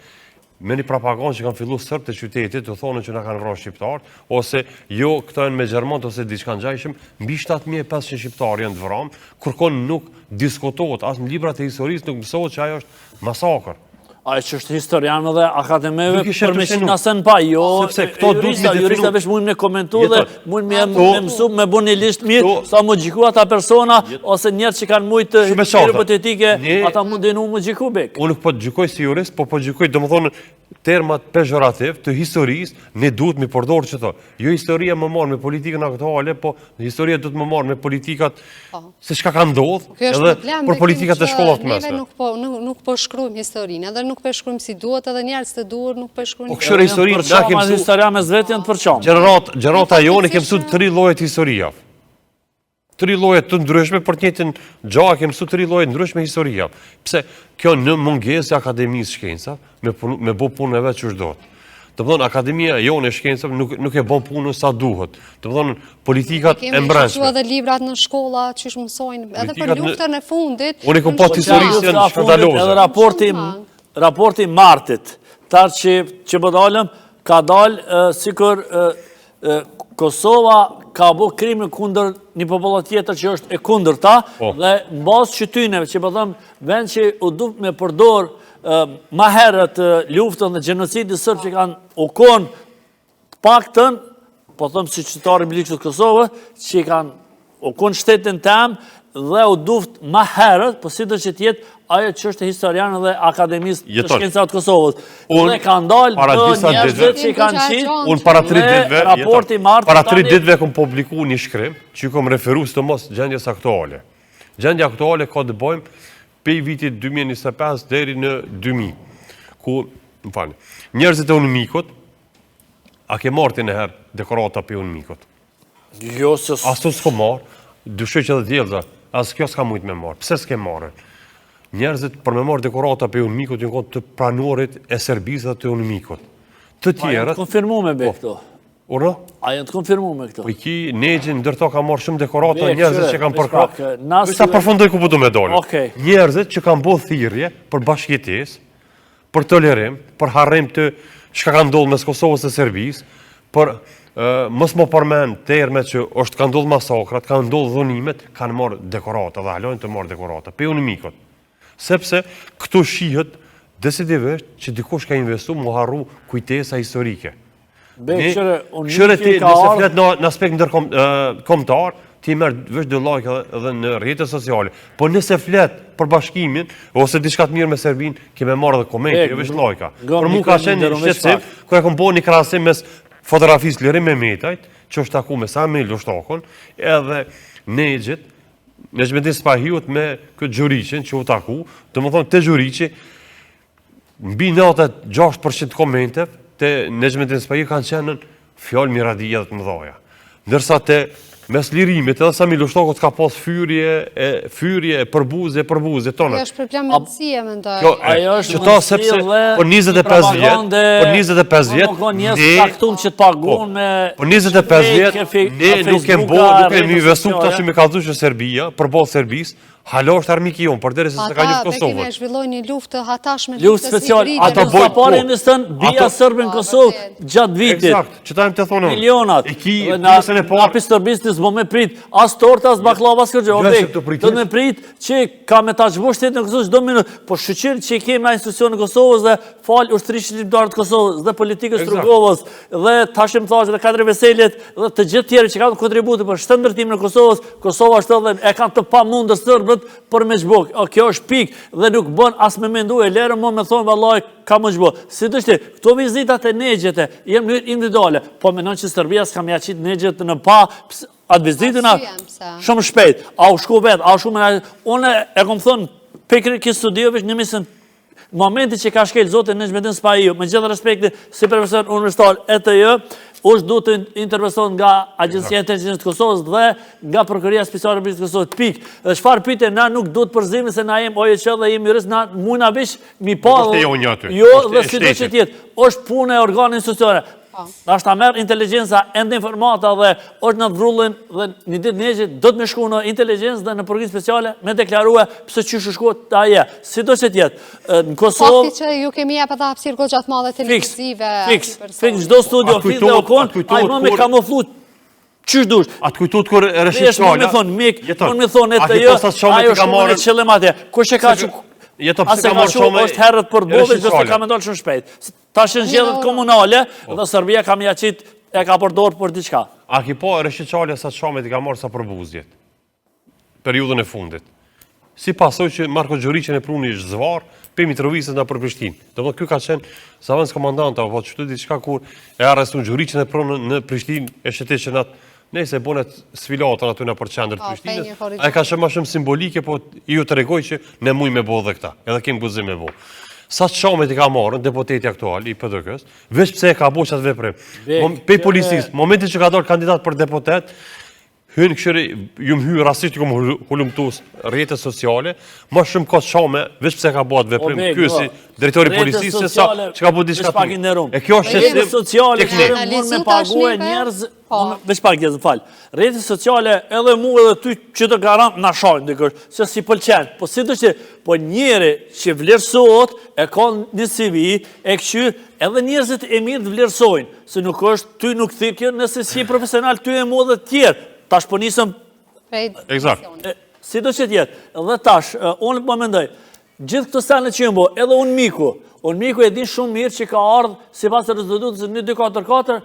me një propagandë që kanë fillu sërbë të qytetit, të thonë që na kanë vrarë shqiptarë, ose jo këto janë me Gjermant ose diçka ngjajshëm, mbi 7500 shqiptarë janë të vrarë, kërkon nuk diskutohet, as në librat e historisë nuk mësohet që ajo është masakër. A që është historianë dhe akademeve për me qitë nësën pa, jo, jurista vesh mujmë në komentu dhe mujmë me mësu me bu një listë mirë, sa më gjiku ata persona, ose njerë që kanë mujtë hipotetike, ata më dinu më gjiku bek. Unë nuk po të gjikoj si jurist, po të gjikoj, do më thonë, termat pejorativ të historisë, ne duhet mi përdorë që to. Jo historia më marë me politikën aktuale, po historia duhet më marë me politikat se shka ka ndodhë, edhe për politikat e shkollat mesme. Nuk po shkrujmë historinë, edhe nuk po shkrujmë si duhet, edhe njerës të duhet nuk po shkrujmë. Po këshër historinë, na kemë su... Historia me zvetë janë të përqamë. Gjerata jone kemë su 3 llojet historia. 3 lloje të ndryshme për të njëjtin gjë, kemë su 3 lloje të ndryshme historia. Pse kjo në mungesë e Akademisë Shkencave me bë punën e vet që do. Do të thonë Akademia jonë e Shkencave nuk e bën punën sa duhet. Do të thonë politikat e mbrëmshme. Kemi edhe librat në shkolla që mësojnë edhe për luftën e fundit. Unë kam pas historisë janë skandaloze. Edhe raporti martit, tar që po dalëm, ka dalë sikur Kosova ka bo krimin kundër një popullat tjetër që është e kundër ta, dhe në bazë qytyneve që përdojmë vend që u duhet me përdor ma herët luftën dhe genocidit sërbë që kanë u konë paktën, po thëmë si qytetarë miliqët Kosovë, që kanë u konë shtetin temë dhe u duft ma herët, po si do që tjetë ajo që është historianë dhe akademisë të shkencat Kosovës. Dhe kanë dalë të njerëzit që kanë qitë, unë para 3 ditve kom publiku një shkrim, që kom referu së të mos gjendjes aktuale. Gjendje aktuale ka të bojmë pej vitit 2025 deri në 2000, ku, më falë, njerëzit e UNMIK-ut, a ke martin e herë dekorata për UNMIK-ut? Jo, sës... Asto s'ko marë, dyshoj që dhe djelëza, as kjo s'ka mujtë me marë. Pse s'ke marë? Njerëzit për me marë dekorata për UNMIK-ut jënë të pranorit e Serbisë të UNMIK-ut. Të tjerët... A jenë të konfirmu me be këto? Uro? A jenë të konfirmu me këto? Po i ki negjin, ndërto ka marë shumë dekorata njerëzit që kanë përkra... Sa përfundoj ku pëtu me dole. Njerëzit që kanë bo thirrje për bashkjetes, për tolerim, për harrim të çka ka ndodhur mes Kosovës dhe Serbisë, për mos më përmend termet që është ka ndodhur masakrat, ka ndodhur dhunimet, kanë marrë dekorata dhe halojnë të marrë dekorata. Pe unimikot. Sepse këtu shihet decisivisht që dikush ka investuar mu harru kujtesa historike. Këshire ti nëse flet në aspekt ndërkombëtar, ti merr veç dy like edhe në rrjetet sociale. Po nëse flet për bashkimin ose diçka të mirë me Serbinë, kemë marrë edhe komente, jo veç like. Por mua ka qenë shqetësim kur e kam bënë një krahasim mes fotografisë Lirim Mehmetajt, që është taku me Sami Lushtokun, edhe Nexhit, Nexhmetin Spahiut me këtë Gjuriqin që u taku, domethënë te Gjuriqi mbi 96% komente te Nexhmetin Spahiu kanë qenë fjalë miradije të mëdha. Ndërsa te mes Lirimit edhe Sami Lushtokut ka pas fyrje përbuzje tonë. Kjo është problem mendësie, mendoj. Ajo është që ta sepse për 25 vjet, për 25 vjet, që të paguon me për 25 vjet ne nuk kemi investuar tash me kallëzuar që Serbia, përballë Serbisë, halo është armiki jon, përderisa se ka një Kosovë. Ata zhvillojnë një luftë hatash me luftë speciale. Ata parë investon bija serbë në Kosovë gjatë vitit. Eksakt, që ta të thonë. Milionat. Pjesën e parë Serbisë të zbo me prit as torta as baklava as kërgjë. Do me prit që ka me ta çbo shtetin në Kosovë çdo minutë. Po shqyrë që kemi na institucion në Kosovës dhe fal ushtrisë shqiptare të Kosovës dhe politikës Trugovës dhe tashim thashë dhe Kadri Veselit dhe të gjithë tjerë që kanë kontribuar për shndërtimin e Kosovës, Kosova është edhe e kanë të pamundës për me zhbok. Kjo është pik dhe nuk bën as me mendu e lërë më me thonë vallaj ka më zhbok. Si të shti, këto vizitat e Nexhete jenë në individuale, po menon që Serbia s'kam ja qitë Nexhet në pa atë vizitina shumë shpejt. A u shku vetë, a u shku me në... Une e kom thonë, pekri kësë studiove një misën, momenti që ka shkel zote Nexhmetin Spahiu, me gjithë respekti si profesor universitar ETJ, është duhet të intervenson nga Agjencia e Inteligjencës të Kosovës dhe nga Prokuroria Speciale e Mbretërisë të Kosovës. Pik. Dhe çfarë pyetje na nuk duhet përzimi se na jem OJC dhe jemi jurist, na mund na vish mi pa. Jo, dhe sido që tjetë, është punë e organeve institucione. Ashtë ta merë inteligenca ende informata dhe është në vrullin dhe një ditë Nexhit do të me shku në inteligencë dhe në program speciale me deklarue pëse që shku të aje. Si do që tjetë, në Kosovë... Fakti që ju kemi jepë dhe hapësirë ko gjatë madhe televizive... Fix, gjdo studio, fit dhe okon, a i më me kamuflu qysh dush. Atë kujtut kër reshit qala... Unë me thonë e të jë, ajo shku në qëllim atje. Kushe ka që... Ase ka shumë është herët për bove, gjësë ka me ndollë shumë shpejt. Ta shënë gjedhët komunale, dhe Serbia ka me jaqit e ka përdorë për diqka. A ki po reshit qalja sa qamet i ka marrë sa përbuzjet, periudën e fundit. Si pasoj që Marko Gjuriqin e pruni ishtë zvarë, për Mitrovisit nga për Prishtinë. Do më kjo ka qenë zavendës komandanta, po qëtu diqka kur e arrestu Gjuriqin e prunë në Prishtinë, e shtetit që natë nëse bonet sfilatën aty në për qendër të Prishtinës, a e ka shumë ma shumë simbolike, po ju të regoj që ne muj me bo dhe këta, edhe kemë guzim me bo. Sa që qamet i ka marrën, deputeti aktual, i PDK-s, veç pse e ka bo qatë veprim. Pej policisë, momentin që ka dorë kandidat për deputet, hynë këshëri, ju më hyrë rasisht ju më hullumtus rrjetet sociale, ma shumë ka qame, veç pse ka bo atë veprim, kjo si drejtori policisë, se sa që ka bo diçka të. E kjo është shqetësim teknik. Veç pak gjezë, falë. Rrjetet sociale edhe mu edhe ty që të garant në shajnë dikër, që si pëlqenë. Po si të që, po njeri që vlerësot e ka një CV, e këqyr, edhe njerëzit e mirë të vlerësojnë, se nuk është, ty nuk thikë, nëse si profesional, ty e mu dhe tjerë. Tash po nisëm... Exact. Si të që tjetë, edhe tash, unë po mendoj, gjithë këtë sene që jëmbo, edhe unë miku e din shumë mirë që ka ardhë si pas të rezultatës në 244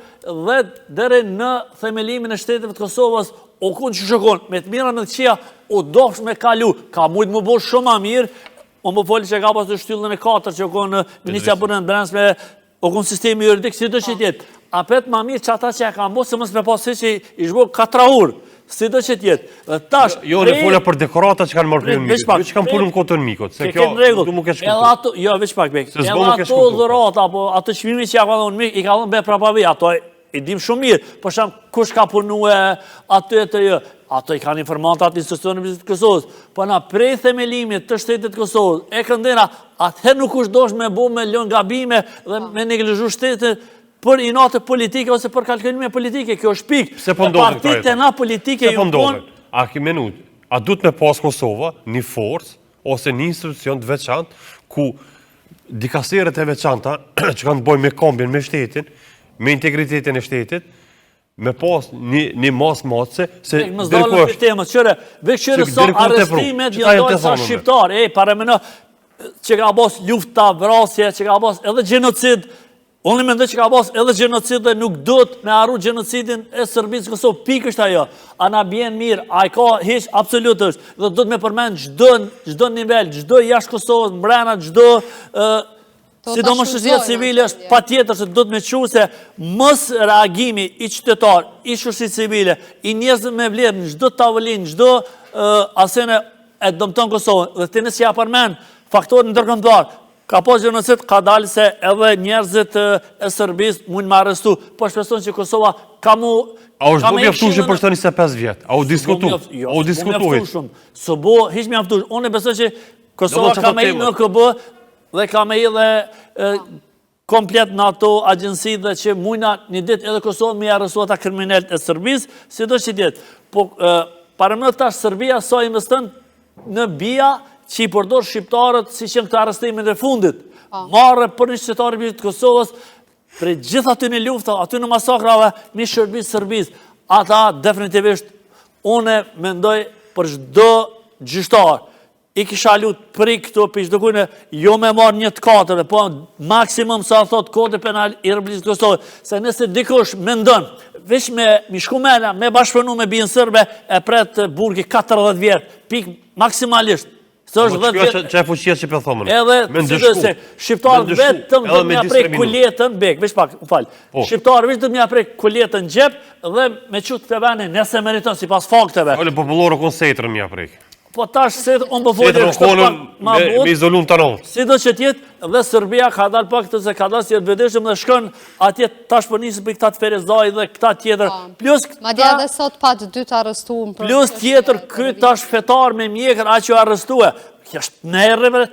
dhe dhere në themelimin e shtetëve të Kosovës o kun që shokon, me të mira me të qia o dofsh me kalu, ka mujtë më bo shumë ma mirë, o më foli që ka pas të shtyllën e 4 që o kun Ministria Punën e Brendshme me o kun sistemi juridik, si do që tjetë, a pet ma mirë që ata që e ka mbo, se mës me pasë që i shbo 4 urë. Si do që tjetë. Jo, në folja për dekorata që kanë marrë për mikot. Jo që kanë punë në kotën mikot. Se kjo du mu ke shkutu. Jo, veç pak bek. Edhe ato dhërata, apo ato qmimi që ja ka dhënë mik, i ka dhënë be prapavi. Ato i dim shumë mirë. Për shumë, kush ka punu e ato e të jë. Ato i kanë informantat institucionin e Mbretërisë të Kosovës. Po na prej themelimit të shtetit të Kosovës, e këndena, atëherë nuk kush dosh me bo me lën gabime dhe me neglizhu shtetit për inatë politike ose për kalkulime politike, kjo është pikë. Partit e na politike ju konë... A ki menut, a du të me pas Kosova një forcë ose një institucion të veçantë ku dikaseret e veçanta që kanë të bojnë me kombin, me shtetin, me integritetin e shtetit, me pas një matëse, se më zdalën për temët, qëre sa arrestimet janë dojnë sa shqiptar, parameno që ka bos lufta, vrasje, që ka bos edhe genocid, unë i mendoj që ka bos edhe genocid dhe nuk dhët me arru genocidin e Sërbisë Kosovë, pikë është ajo, a na bjen mirë, a i ka hish absolutësht, dhe dhët me përmen gjdo nivel, gjdo jashtë Kosovës, mbrena, gjdo sidomos shësia civile është pa tjetër se dhët me që se mës reagimi i qytetar, i shësia civile, i njerëzën me vlerë në gjdo tavolin, gjdo asene e dëmton Kosovën, dhe të nësja përmen faktorin ndërkombëtar, ka pas genocid, ka dalë se edhe njerëzit e Sërbisë mund më arrestu, po shpeson që Kosova ka mu... A është bo mjaftushë për të 25 vjetë? A u diskutu? A u diskutuit? Së bo, hish mjaftushë. Unë e besoj që Kosova ka me i në KB dhe ka me i dhe komplet në ato agjensi dhe që mujna një dit edhe Kosova me i arrestu ata kriminellt e Sërbisë, si do që dit. Po, parëmë tash Sërbia sa investën në bia që i përdor shqiptarët si që në këtë arrestimin e fundit. Marë për një qytetarë i Kosovës, për gjithë aty në lufta, aty në masakrave, mi shërbis Sërbis. Ata definitivisht, une mendoj për çdo gjyqtar. I kisha lutë për i këto, për çdo kujnë, jo me marë një të katërve, po maksimum sa thot kode penal i Republikës Kosovës. Se nëse dikush mendon, veç me shkumela, me bashkëpunu me bijën sërbe, e pret burgi 40 vjetë, pik maksimalisht. Që e fuqia që për thomën? Edhe, si dhe se, shqiptarët vetëm dhe me aprej kuljetën, bek, veç pak, më falë, shqiptarët vetëm dhe me aprej kuljetën gjep dhe me qutë të veni nëse meriton, si pas fakteve. Ole, populorë konë setërën me aprej. Po tash se unë po folë e kështë pak ma bot. Me izolum të nonë. Si do që tjetë dhe Serbia ka dalë pak të se ka dalë si e vedeshëm dhe shkën atje tash për njësë për këta të Ferezaj dhe këta tjetër. Ma dja dhe sot pa të dy të arrestuam. Plus tjetër këtë tash fetar me mjekër a që arrestue. Kështë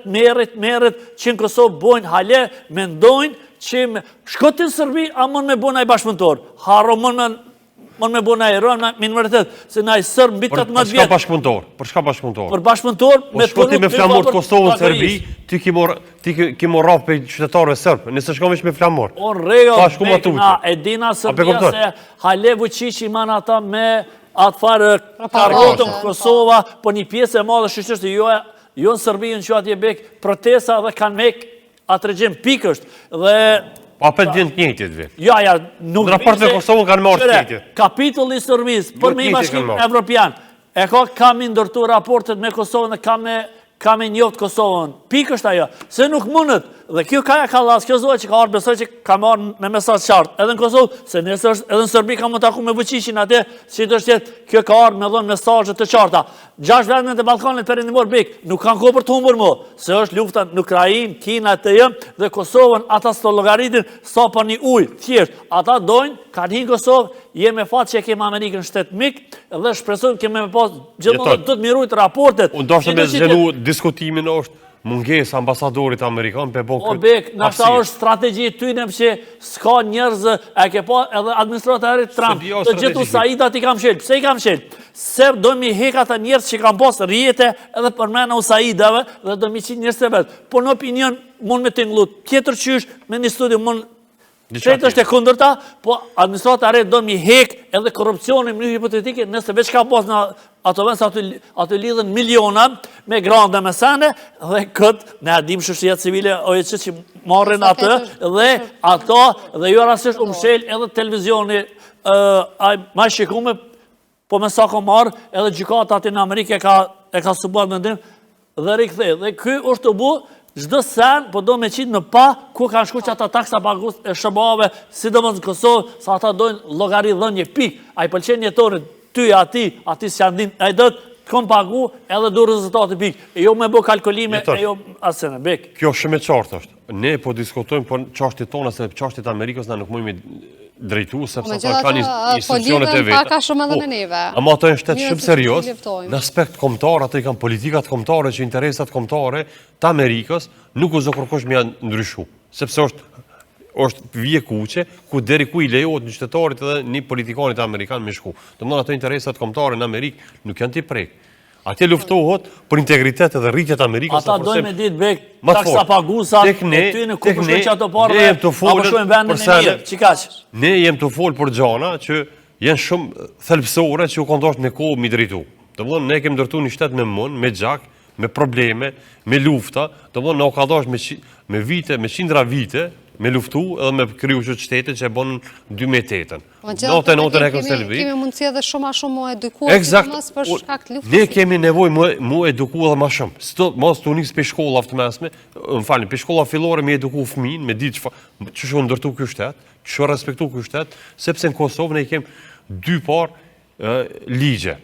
merët që në Kosovë bojnë hale, mendojnë që shkotin Serbi a mën me bojnë a i bashkëpunëtor. Haro mën me bojnë a i rënë, me në mërëtet, se na i sërbë mbi 18 vjetë. Për shka bashkëpunëtor? Për shka bashkëpunëtor? Për bashkëpunëtor me shkoti me flamur të Kosovën Serbi, ti ki mor rafë për qytetarëve sërbë, nëse shkomish me flamur. On rejo, bekna, edina Serbia se hale Vučić iman ata me atë farë karotën Kosova, po një pjesë e madhe shqyqështë jo në Sërbijën që atje bek protesta dhe kanë mek atë regjim pikësht dhe... Pa për të të njëjtit, vë. Ja, nuk... Në raport me Kosovën kanë marrë të njëjtit. Kapitulli Sërbisë, për me i bashkim evropian, e kam i ndërtu raportet me Kosovën dhe kam i njoft Kosovën. Pikësht ajo, se nuk mundët, dhe kjo kaja ka lasë, kjo zohet që ka arë besoj që ka marrë me mesazh qartë, edhe në Kosovë, se nësë është, edhe në Sërbi ka më taku me Vučićin atje, si të është tjetë, kjo ka arë me dhënë mesazhet të qarta. 6 vendmet e Ballkanit perëndimor bik, nuk kanë kohë për të humbur mo, se është lufta në Ukrainë, Kina, TJ, dhe Kosovën, ata s'to llogaritin sa për një ujë, thjesht. Ata dojnë, kanë hinë Kosovë, jemi fat që e kemë Amerikën shtet mik, dhe shpresojmë kemë me pas gjithmonë do të mirujt raportet. Unë dashur me zgjenu diskutimin është munges ambasadorit Amerikan për bon këtë bek, nështë është strategi tynem që s'ka njerëz e ke pa edhe administratorit Trump, të gjithu Saidat i kam shelë. Pse i kam shelë? Se do mi heka ta njerëz që kam pas rjete edhe përmena u Saidave dhe do mi qitë njerëz të vetë. Por në opinion, mund me t'inglut tjetër qysh me një studiu mund... Qëtë është e kundërta, po administratorit do mi hek edhe korupcionin më një hipotetike, nëse veç ka pas në ato vend, ato lidhen miliona me grande me sene, dhe këtë ne adim shështia civile oje që marrin atë, dhe ato, dhe jo rasisht umshel edhe televizioni ma shikume, po me sa ko marrë, edhe gjykata ati në Amerike e ka subuar mendim, dhe rikëthej, dhe ky është të bu, çdo sen, po do me qitë në pa, ku kanë shku që ata taksa pagus e shëbave, sidomos në Kosovë, sa ata dojnë logari dhënje pik, a i pëlqen jetorit, ty ati së janë din, a i dëtë, kom pagu, edhe du rezultati pik, e jo me bo kalkulime, e jo asene, bek. Kjo shumë e qartë është, ne po diskutojmë për qashtit tona, se qashtit Amerikës në nuk mujmë drejtu, sepse ta ka një institucionet e vetë. Ka shumë edhe me neve. Ama ato e shtetë shumë serios, në aspekt komtar, ato i kanë politikat komtare, që interesat komtare të Amerikës, nuk u zokurkosh me janë ndryshu, sepse është vje kuqe, ku deri ku i lejohet një qytetarit edhe një politikanit Amerikan me shku. Të mënë ato interesat komtare në Amerikë nuk janë t'i prejkë. Atje luftohet për integritet dhe rritjet Amerikës. Ata dojnë me ditë bek taksa pagusat, e ty në ku përshkojnë që ato parve, apo shkojnë vendin e mirë, qikaq? Ne jem të folë për gjana që jenë shumë thelpsore që u kondosh në kohë mi dritu. Të mëllon, ne kemë ndërtu një shtet me mën, me gjak, me probleme, me lufta, të mëllon, ne o ka dosh me vite, me qindra vite, me luftu edhe me kryu që shtetet që e bonë 2008-ën. Notën e këm Selvi. Kemi mundësi edhe shumë a shumë mu edukua, për shkak të luftës. Ne kemi nevoj mu eduku edhe ma shumë. Mos të unisë për shkolla të mesme, më falin, për shkolla fillore me eduku fëmin, me ditë që shumë ndërtu kjo shtet, që shumë respektu kjo shtet, sepse në Kosovë ne kemë 2 parë ligje.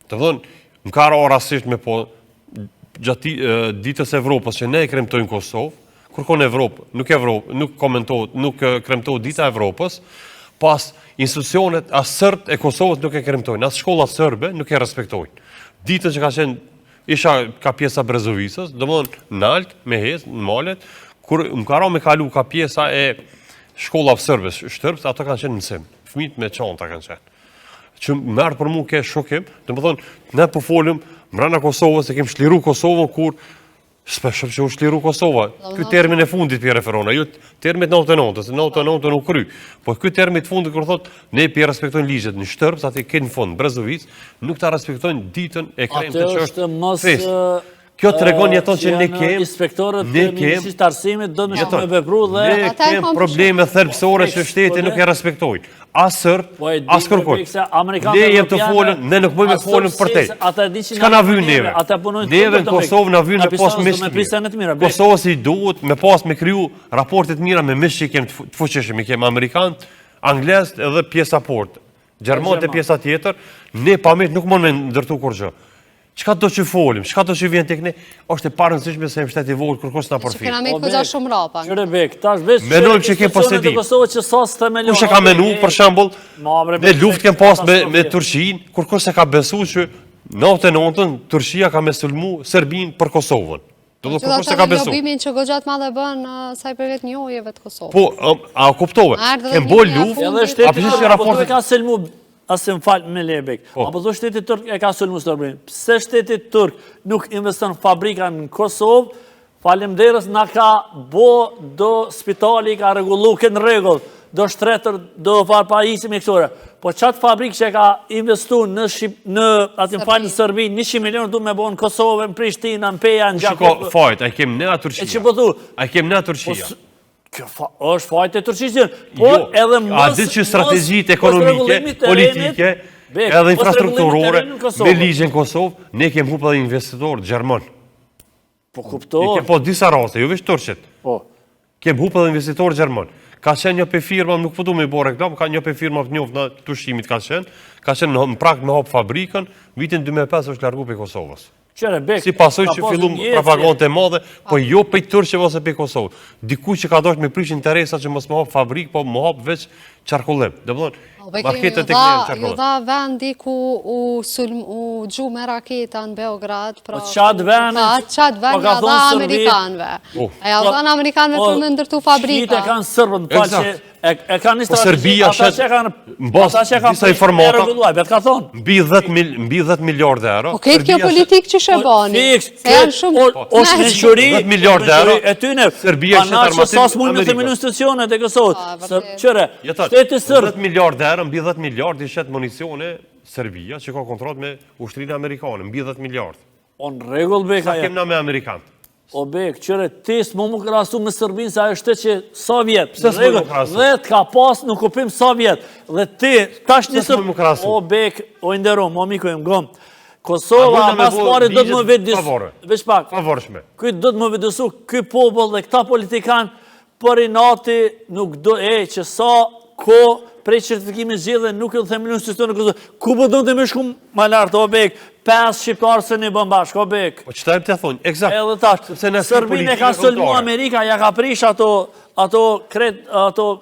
Të thonë, më ka ra rasisht me po, gjatë ditës Evropës që ne e kremtojnë Kosovë, kërkon Evropë, nuk komentohet, nuk kremtohet dita Evropës, pas institucionet, as sërbët e Kosovës nuk e kremtojnë, as shkollat sërbe nuk e respektojnë. Ditën që ka qenë, isha ka pjesa Brezovisës, do më nalt, me hez, në malet, kur më ka ra me kalu ka pjesa e shkollat sërbës, shtërbës, ato kanë qenë mësim, fëmijët me çanta kanë qenë. Që merë për mu ke shokim, do më thonë, ne po folim, mrena Kosovës, e kem shliru Kosovën kur shpeshëm që u shliru Kosova. Ky termin e fundit për referona, jo termit 99-ës, 99 nuk kry. Po ky termit fundit kërë thot, ne për respektojnë ligjet në shtërbës, ati kënë fund, Brezovic, nuk ta respektojnë ditën e krejmë të që është fest. Kjo të regon jeton që ne kemë, inspektorët të Ministrisë të Arsimit do në shumë me vepru dhe... Ne kemë probleme thelpsore që shteti nuk e respektojnë. As sërb, as kërkoj. Ne jem të folën, ne nuk mëjmë folën për te. Qka na vynë neve? Neve në Kosovë na vynë me pas mishë mirë. Kosovës i duhet me pas me kryu raportet mira me mishë që i kemë të fuqeshëm. I kemë Amerikanët, Anglesët edhe pjesa portë. Gjermonët e pjesa tjetër, ne pa mirë nuk mënë me ndërtu kur gjë. Qka do që folim, qka do që vjen tek ne, është e parënësishme se e mështet i vogël kërkos nga përfit. Që kena me këgja shumë rapa. Qëre bek, tash veç menojmë që kemë posedi. Kush e ka menu, për shembull, ne luft kemë pas me Turqinë, kërkos e ka besu që 99-ën Turqia ka me sulmu Serbin për Kosovën. Do të kërkos e ka besu. Lobimin që gogjat madhe bën sa i përket njojeve të Kosovë. Po, a kuptove, kemë bo luft, a përshë që raportet... Asë më falë me lebek. Apo do shtetit Turk e ka sulmu së tërbrin. Pse shtetit Turk nuk investon fabrika në Kosovë, falemderës nga ka bo do spitali ka regullu kënë regull, do shtretër, do farpajisi me këtore. Po qatë fabrikë që ka investu në Sërbi, 100 milionë du me bo në Kosovë, në Prishtina, në Peja, në Gjakov. Shiko, fajt, a i kemë ne a Turqia. E që po thu? A i kemë ne a Turqia. Kjo është fajt e Turqisë, po edhe mos... A ditë që strategjit ekonomike, politike, edhe infrastrukturore, me ligjen Kosovë, ne kemë hup edhe investitorë Gjermën. Po kupto. Kemë po disa raste, jo veç Turqit. Kemë hup edhe investitorë Gjermën. Ka qenë një për firma, nuk përdu me i bo reklam, ka një për firma për njofë në tushimit ka qenë në prakt me hop fabrikën, vitin 2005 është largu për Kosovës. Si pasoj që fillum propagandë e madhe, po jo për Turqeve ose për Kosovë. Dikuj që ka dosh me prish interesa që mos më hap fabrikë, po më hap veç qarkullim. Dhe më thonë, marketet e kënjën qarkullim. Jo dha vendi ku u gju me raketa në Beograd, pra qatë vendi ja dha Amerikanve. Ja dha në Amerikanve për me ndërtu fabrika. Shqite kanë sërbën, pa që e kanë një strategji, ata që kanë disa informata, mbi 10 miliard euro. O këtë kjo politik që shëbani, se janë shumë... Oshë në qëri, 10 miliard euro, e tyne, panar që sasë mujnë me theminu institucionet e Kosovët. Qëre, shteti sërbë. 10 miliard euro, mbi 10 miliard i shetë municione Serbia, që ka kontrot me ushtrinë amerikane, mbi 10 miliard. O në regull, beka, sa kemë na me Amerikanë. O bek, qëre, ti s'mo mu krasu me Sërbinë, se ajo shtet që Sovjet. Pse s'mo mu krasu? Dhe t'ka pas në kupim Sovjet. Dhe ti, tash një Sërbinë. O bek, o inderu, mo miku e më gomë. Kosova, mas pari, do të më vedisë. Veç pak. Favorshme. Këtë do të më vedisë, këtë popull dhe këta politikan, për i nati nuk do që sa ko prej certifikimit zhjithë nuk e të theminu në sistemi në Kosovë. Ku po do të me shkum ma lartë, o bek, 5 shqiptarë se një bëmbash, o bek. Po që ta e më të thonë, eksakt. Edhe tash, Sërbin e ka sëllmu Amerika, ja ka prish ato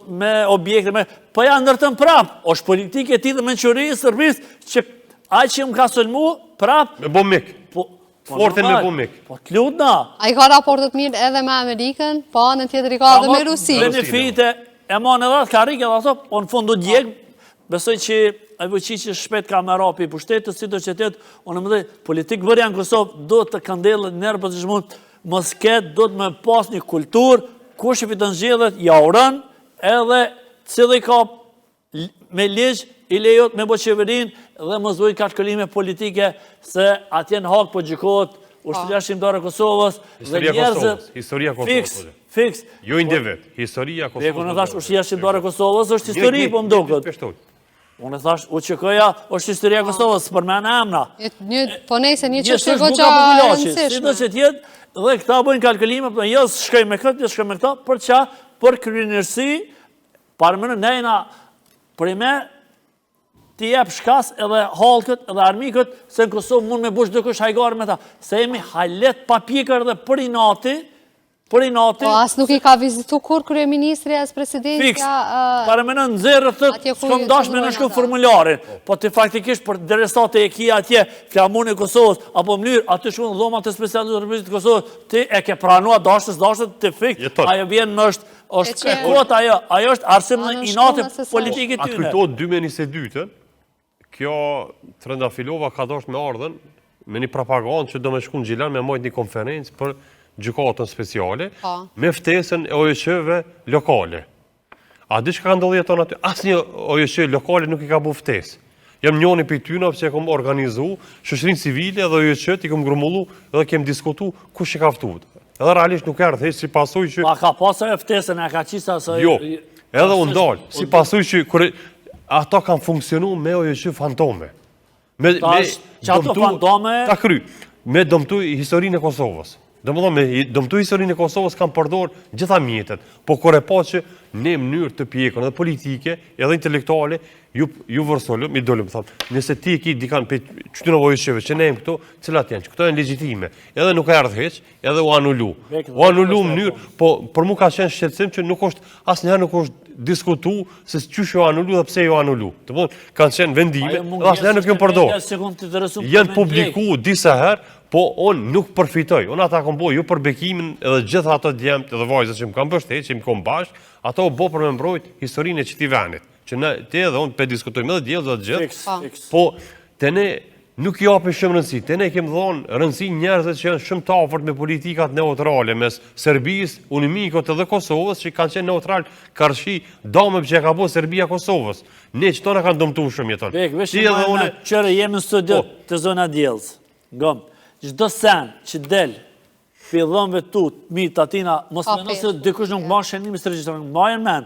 me objekte, po ja ndërtën prap, është politike ti dhe menqëri Sërbis, që aj që më ka sëllmu prap. Me bomik. Fortin me bomik. Po të lutna. A i ka raportet mirë edhe me Amerikën, po në tjetër i ka edhe me Rusi. Benefite, e ma në dhatë karike dhe ato, po në fundu djegë, besoj që e Vučići shpejt ka me rapi i pushtetës, si do që tjetë, unë më dhe politikë vërja në Kosovë, do të kandelët nërë për të shmund, mos ketë, do të me pas një kulturë, kush i fiton zgjedhjet, ja urën, edhe cili ka me ligj, i lejot me bo qeverin, dhe mos dojnë kashkëllime politike, se atje në hak po gjikohet ushtria shqiptare e Kosovës, dhe njerëzit, Historia Kosovës. fiks. Jo individ, historia Kosovës. Beko në thash ushtria shqiptare e Kosovës është histori, po më duket. Unë thash, UÇK-ja është historia e Kosovës, për me në emna. Po nejse një Gjithë çështje është goxha buka e populaci, si do rëndësishme. që tjetë, dhe këta bëjnë kalkulime, për jo shkoj me këtë, jo shkoj me këta, për qa, për kryenërsi, parë më në nejna, për i me, ti jep shkas edhe halkët edhe armikët, se në Kosovë mund me bush dëkush hajgarë me ta. Se jemi halet papikër dhe për inati, Po as nuk i ka vizitu kur kryeministri as presidentja... Fiks, pare me në nëzirë thët, s'kom dash me në shku formularin, po të faktikisht për derestate e kia atje, flamun e Kosovës, apo mënyrë, aty shumë dhoma të specialitë të rëpizit të Kosovës, ti e ke pranua dashtës të fiks, ajo vjen në është kot ajo është arsim në inate politikit tyne. A kujtojt 2022, kjo Trëndafilova ka dasht me ardhen, me një propagandë që do me shku në Gjilan me majt një konferencë për gjykatën speciale, me ftesën e OJQ-ve lokale. A di që ka ndodhjet tonë aty? Asë një OJQ lokale nuk i ka bu ftesë. Jam njoni për tyna që e kom organizu, shoqërinë civile dhe OJQ t'i kom grumullu dhe kem diskutu kush i ka ftuar. Edhe realisht nuk erdhë, heq si pasoj që... A ka pasoj e ftesën, e ka qisa... Jo, edhe unë dalë, si pasoj që ato kanë funksionu me OJQ fantome. Që ato fantome... Ta kry, me dëmtu historinë e Kosovës. Dhe më me dëmtu historinë e Kosovës kam përdor gjitha mjetet, po kore pa që ne mënyrë të pjekën edhe politike, edhe intelektuale, ju vërsollëm, i dollëm, thamë, nëse ti e ki dikan për qëty në vojshqeve, që ne e më këto, cilat janë, që këto janë legjitime, edhe nuk e ardhë heq, edhe u anullu. U anullu mënyrë, po për mu ka qenë shqetësim që nuk është, asë njëherë nuk është diskutu se qysh ju anullu dhe pse ju anullu. Të përdo, kanë qenë vendime, dhe asë njëherë nuk jënë përdor. Janë publiku disa herë, po unë nuk përfitoj. Unë ata kom bo ju për bekimin edhe gjitha ato djemët edhe vajzët që më kam bështet, që më kom bashkë, ato bo për me mbrojt historinë e qëti venit. Që ne, te edhe unë pe diskutojmë edhe djelë dhe gjithë, po te ne nuk i apin shumë rëndësi. Te ne kemë dhonë rëndësi njerëzët që janë shumë tafërt me politikat neutrale, mes Serbis, Unimikot edhe Kosovës, që kanë qenë neutral karshi dame që ka bo Serbia Kosovës. Ne që tona kanë dëmtu shumë jeton. Bek, veshë me qërë jemi në studio të zona djelës. Gëmë. Gjdo sen që del për dhëmëve tu të mitë atina, mos me nëse dikush nuk ma shenimi së registrojnë, ma jenë men,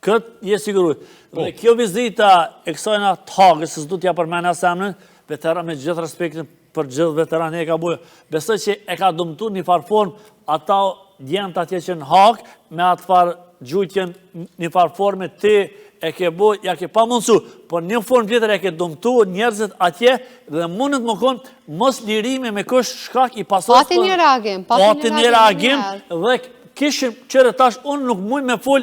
këtë je sigurujt. Dhe kjo vizita e kësajna të hagës, së s'du t'ja përmene asemnën, veteran me gjithë respektin për gjithë veteran e ka bujë, besoj që e ka dëmtu një farë form, ata djenë atje që në hagë, me atë farë gjujtjen një farë forme ti, e ke bo, ja ke pa mundësu, por një formë tjetër e ke dëmtu njerëzit atje dhe mundët më konë mos lirime me kësh shkak i pasos... Pati një reagim, dhe kishim qërë tash, unë nuk mujnë me full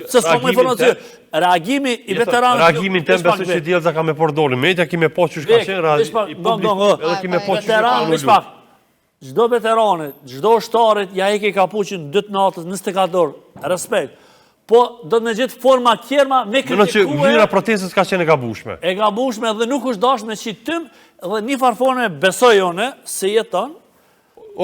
se s'ka më informacion. Reagimi i veteranët... Reagimin të mbesë që djelëza ka me përdoli, me e kime po që shka qenë, edhe kime po që shka anullu. Gjdo veteranët, gjdo shtarit, ja i ke kapuqin 2 natës, 24 orë, respekt. Po, do të në gjithë forma tjerma me kritikue... Që mënyra protestës ka qenë e gabushme. E gabushme dhe nuk është dashme qitëm dhe një farforme besojone se jeton.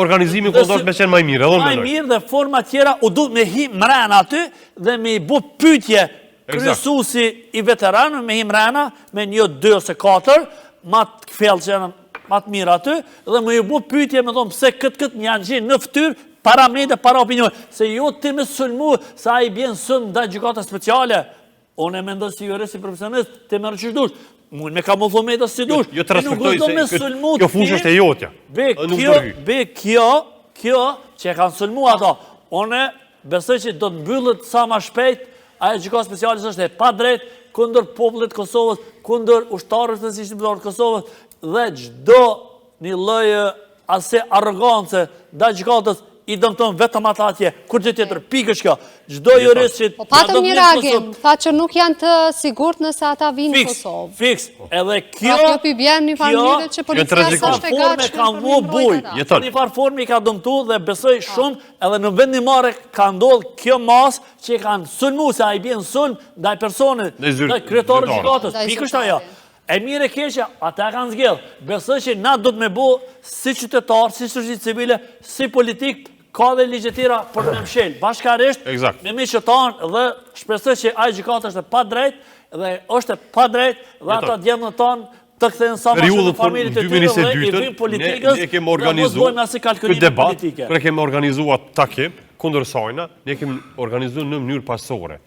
Organizimi ku do të me qenë maj mirë, edhe maj mirë dhe forma tjera u du me hi mrena aty dhe me i bu pytje kryesusi i veteranë, me hi mrena, me 1, 2 ose 4, ma të këfellë që janë ma të mirë aty, dhe me i bu pytje me thonë pse këtë një janë gjenë në ftyrë, para mrejtë, para opinion, se jo ti me sulmu, sa i bjenë sënë da gjykata speciale, unë e mendoj si jurist, si profesionist, ti me rëqish dush, mund me ka më thome dhe si dush, jo të respektoj se kjo fush është e jotja. Be kjo që e kanë sulmu ato, unë besoj që do të mbyllët sa ma shpejt, ajo gjykata speciale është e pa drejt, kundër popullit Kosovës, kundër ushtarës të sistemit Kosovës, dhe gjdo një lojë ase arrogancë da gjykatës i dëmton vetëm ata atje, kur gjë tjetër, pikë është kjo. Çdo jurist që Po patëm një reagim, tha që nuk janë të sigurt nëse ata vinë në Kosovë. Fiks, edhe kjo... Kjo pibjen një farë mënyre që policia s'është e gatshme ka vu buj, një farë formi ka dëmtu dhe besoj shumë edhe në vendimare ka ndodhë kjo mas që kanë sulmu, se a i bjenë sulm ndaj personit, ndaj kryetarët gjykatës, pikë është ajo. E mire keqe, ata kanë zgjedhë. Besoj që na do të me bu si qytetar, si shoqëri civile, si politik, ka dhe ligjetira për me mshel. Bashkarisht, me mi qëtanë dhe shpresoj që ai gjykata është pa drejt dhe është pa drejt dhe ata djemën tonë të kthejnë sa më shumë familjet e tyre dhe i vim politikës dhe mos bojmë asë kalkulime politike. Kërë kemi organizuar takim, kundër sajna, ne kemi organizuar në mënyrë pasore.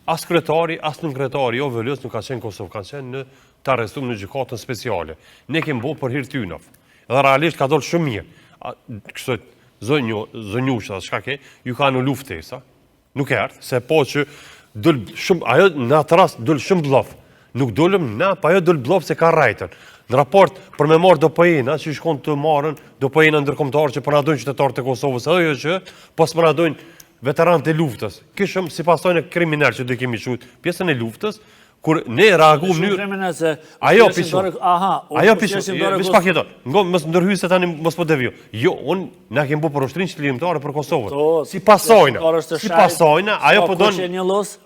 As kryetari, as nën kryetari, jo vëllës nuk ka qenë Kosovë, kanë qenë në të arrestuar në gjykatën speciale. Ne kemi bërë për hir tynov. Dhe realisht ka dalë shumë mirë. Kështu zënjushta, çka ke, ju kanë në luftesa. Nuk e ardh, se po që dol shumë ajo në atë rast dol shumë bllaf. Nuk dolëm na, pa ajo dol bllaf se ka rrajtën. Në raport për me marrë DPI-na, që shkon të marrën DPI-na ndërkombëtar që përna dojnë qytetarët e Kosovës, edhe jo që pas përna dojnë veteranët e luftës. Kishëm si pasojnë e kriminal që do kemi shut pjesën e luftës, kur ne reagum në... Ajo pisur. Ajo pisur. Vish pak jeton. Mos ndërhyj se tani mos po devjo. Jo, unë na kem bu për ushtrin qëllimtare për Kosovën. Si pasojnë. Si pasojnë,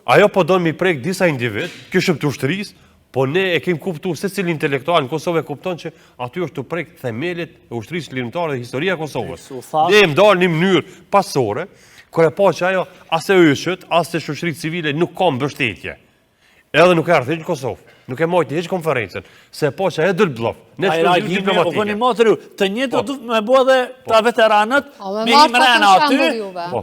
ajo po don mi prek disa individ, kjo shëp të ushtrisë, po ne e kem kuptu se cili intelektual në Kosovë e kupton që aty është të prek themelit e ushtrisë qëllimtare dhe historia e Kosovës. Ne e mdalë një mënyrë pasore, kur e po që ajo as e ëshët, as e shoqëri civile nuk ka mbështetje. Edhe nuk e ardhë heq Kosovë, nuk e mojtë heq konferencën, se po që e dëllë blof. A i reagimi, o këni motëru, të njëtë du me bo dhe ta veteranët, me imrena aty,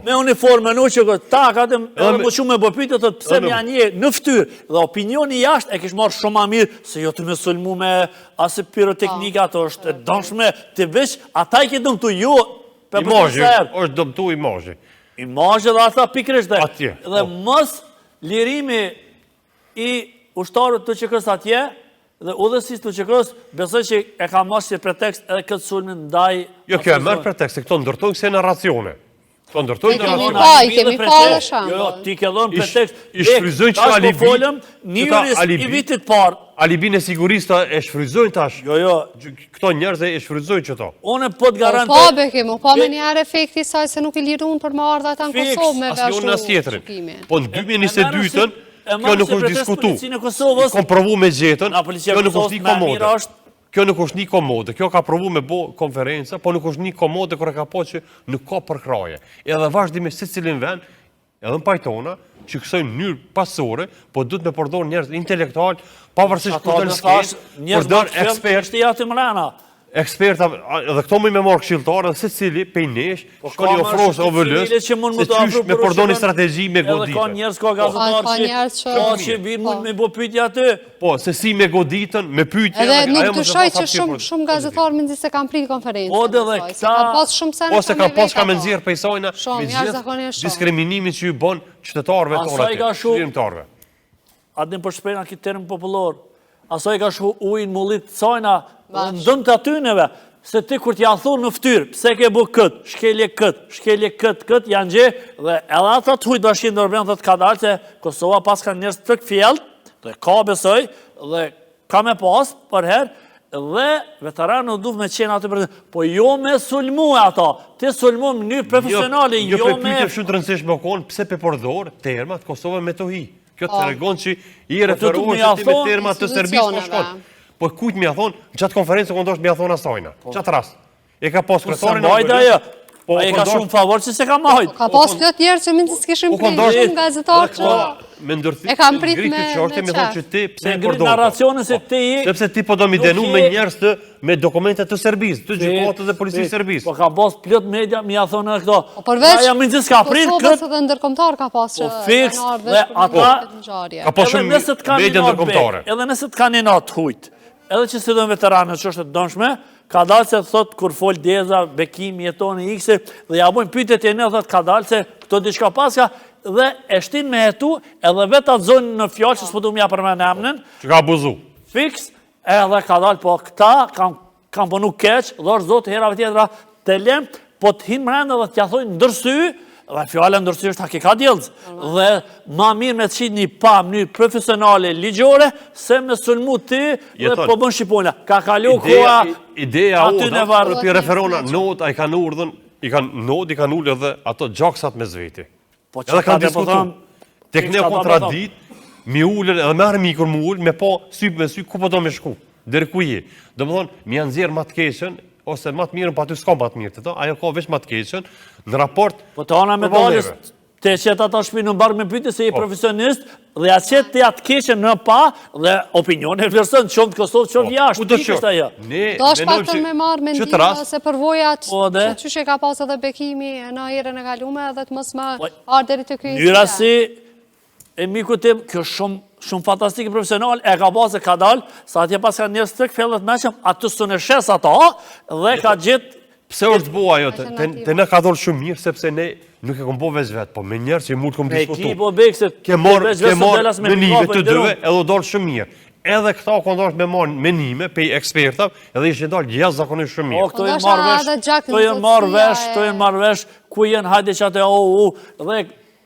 me uniforme në që ta ka të më shumë me bopitët, të pse me janë një në ftyrë, dhe opinioni jashtë e kishë marrë shumë ma mirë, se jo të me sulmu me asë pyroteknika, të është dënshme, të veç, ata i ke dëmtu ju, për është dëmtu imazhi. Imazhi dhe ata pikrisht dhe mos lirimi i ushtarët të QK-s atje dhe udhësis të QK-s besoj që e ka marrë si pretekst edhe këtë sulmin ndaj... Jo, kjo e marrë pretekst, këto ndërtojnë këse narracione. Këto ndërtojnë narracione. Kemi pa dhe shambë. Jo, ti ke dhënë pretekst. I shfryzojnë që alibi... Një jurist i vitit parë. Alibin e sigurista e shfryzojnë tash. Jo. Këto njerëz e shfryzojnë që to. Une po të garantoj... Po, Bekim, po me njerë efekti saj se nuk i lirun për më ardha ta në Kosovë me vështu shukimin. Po në 2022 kjo nuk është diskutu, kom provu me gjetën, kjo nuk është një komode. Kjo nuk është një komode, kjo ka provu me bo konferenca, po nuk është një komode kër e ka po që nuk ka përkraje. Edhe vazhdimisht se cilin vend, edhe në pajtona, që kësojnë njërë pasore, po du të me përdor njerëz intelektual, pavarësisht për dërë skesh, përdor ekspert, eksperta, edhe këto më i me marrë këshiltarë, dhe se cili pej nesh, shko një ofrosë o vëllës, se qysh me përdoni strategi me goditën. Edhe ka njerës ka gazetarë që vinë mund me bo pytja aty. Po, se si me goditën, me pytja... Edhe nuk të shoj që shumë gazetarë më nëzi se kam pritë konferencë. Po, dhe këta... Po, se kam pas kam nëzirë pejsojna me gjithë diskriminimin që ju bon qytetarëve tonë aty, Adin për shprejna këtë term popullor, asaj ka shu ujnë mullit sajna, në dëmë të atyneve, se ti kur t'ja thu në ftyrë, pse ke bu këtë, shkelje këtë, janë gjë, dhe edhe ata të hujtë bashkinë dërbën dhe të ka dalë, se Kosova pas ka njerës të fjellë, dhe ka besoj, dhe ka me pas për herë, dhe veteranë në duh me qenë aty për të, po jo me sulmu e ata, ti sulmu më një profesionali, jo me... Jo për pyte shumë të rëndësish më konë, pse pe përdor termat Kosova me të hi. Kjo të regon që i referuar që ti me termat të Serbisë po shkon. Po kujt mi a thonë, në qatë konferencë o këndosh mi a thonë asajna. Qatë rast. E ka pas kretarin e vëllës. A e ka shumë favor që se ka majt. Ka pas plët njerë që minë të s'kishim pritë shumë gazetarë që... E kam pritë me qërë. Me ngritë narracionën se ti... Sepse ti po do mi denu me njerës të me dokumentet të Serbisë, të gjykatës dhe policisë Serbisë. Po ka pas plët media mi a thonë e këto. Po përveç, Kosovës edhe ndërkomtarë ka pas që... Fiks dhe ata... Ka pas shumë media ndërkomtare. Edhe nëse të kanë natë hujtë, edhe që si dojnë veteranët që është të dënshme, ka dalë se thot kur fol Deza, Bekim, jetoni X, dhe ja bojnë pytet e ne, thot ka dalë se këto diçka paska, dhe e shtin me jetu, edhe vetë atë zonë në fjallë që s'po du mja përmen e emnen. Që ka abuzu. Fiks, edhe ka dalë, po këta kam punu keq, dhe është zotë herave tjetëra, të lem, po të hinë mrenda dhe t'ja thojnë ndërsy, dhe fjala ndërsy është hakikat jelës, dhe ma mirë me të qitë një pa mënyrë profesionale ligjore, se me sulmu ti dhe po bën shqipona. Ka kalu koha aty në varë. Për referona, not, a i kanë urdhën, i kanë ullë edhe ato gjaksat me zveti. Edhe kanë diskutu. Tek ne kontradit, mi ullën edhe merë mikur mu ullë, me po sy me sy, ku po do me shku, deri ku je. Do më thonë, mi janë zjerë matë keqen, ose matë mirën, pa ty s'ka matë mirë të ta, ajo ka veç matë keqen, në raport... Po të ana me dalës, te qëtë ata shpinë në barë me pyte se i profesionist, dhe a qëtë të atë keqen në pa, dhe opinion e vlerësën, qëmë të Kosovë, qëmë jashtë, pikë është ajo. Do është pak të me marë mendim se përvojat që qyshe ka pas edhe bekimi në herën e kalume, dhe të mos më ardë deri të kryesja. Njëra si, e miku tim, kjo shumë fantastikë profesional, e ka bazë e ka dalë, sa atje pas ka njërës të këfellet meqëm, atë së në shes ata, dhe ka gjithë... Pse është bua ajo, të ne ka dollë shumë mirë, sepse ne nuk e kom bo veç vetë, po me njerë që i mund kom diskutu. E ki po bekë se ke morë menime të dëve, edhe dollë shumë mirë. Edhe këta këndosh me marë menime, pe ekspertav, edhe ishte dollë jasë zakonisht shumë mirë. Këto e marrë vesh, ku jenë hajde që atë dhe